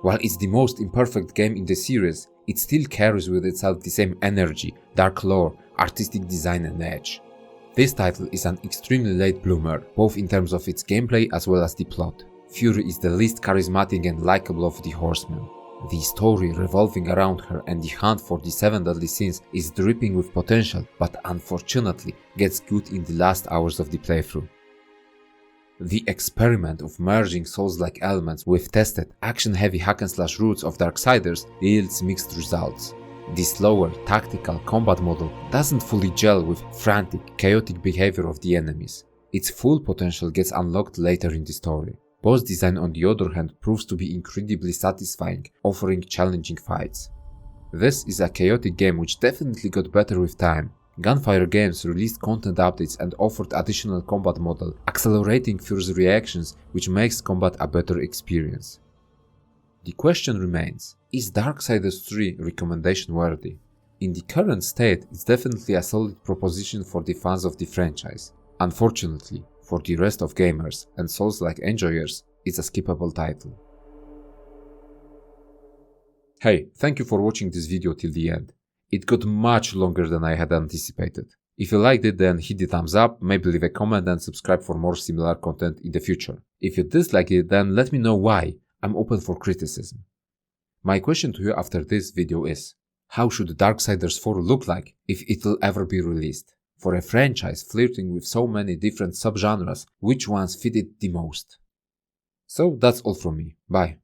While it's the most imperfect game in the series, it still carries with itself the same energy, dark lore, artistic design and edge. This title is an extremely late bloomer, both in terms of its gameplay as well as the plot. Fury is the least charismatic and likable of the horsemen. The story revolving around her and the hunt for the 7 deadly sins is dripping with potential, but unfortunately gets good in the last hours of the playthrough. The experiment of merging Souls-like elements with tested, action-heavy hack-and-slash roots of Darksiders yields mixed results. The slower, tactical combat model doesn't fully gel with frantic, chaotic behavior of the enemies. Its full potential gets unlocked later in the story. Boss design on the other hand proves to be incredibly satisfying, offering challenging fights. This is a chaotic game which definitely got better with time. Gunfire Games released content updates and offered additional combat model, accelerating Fury's reactions, which makes combat a better experience. The question remains, is Darksiders 3 recommendation worthy? In the current state, it's definitely a solid proposition for the fans of the franchise. Unfortunately, for the rest of gamers and Souls-like enjoyers, it's a skippable title. Hey, thank you for watching this video till the end. It got much longer than I had anticipated. If you liked it, then hit the thumbs up, maybe leave a comment and subscribe for more similar content in the future. If you disliked it, then let me know why. I'm open for criticism. My question to you after this video is, how should Darksiders 4 look like if it will ever be released? For a franchise flirting with so many different subgenres, which ones fit it the most? So that's all from me. Bye.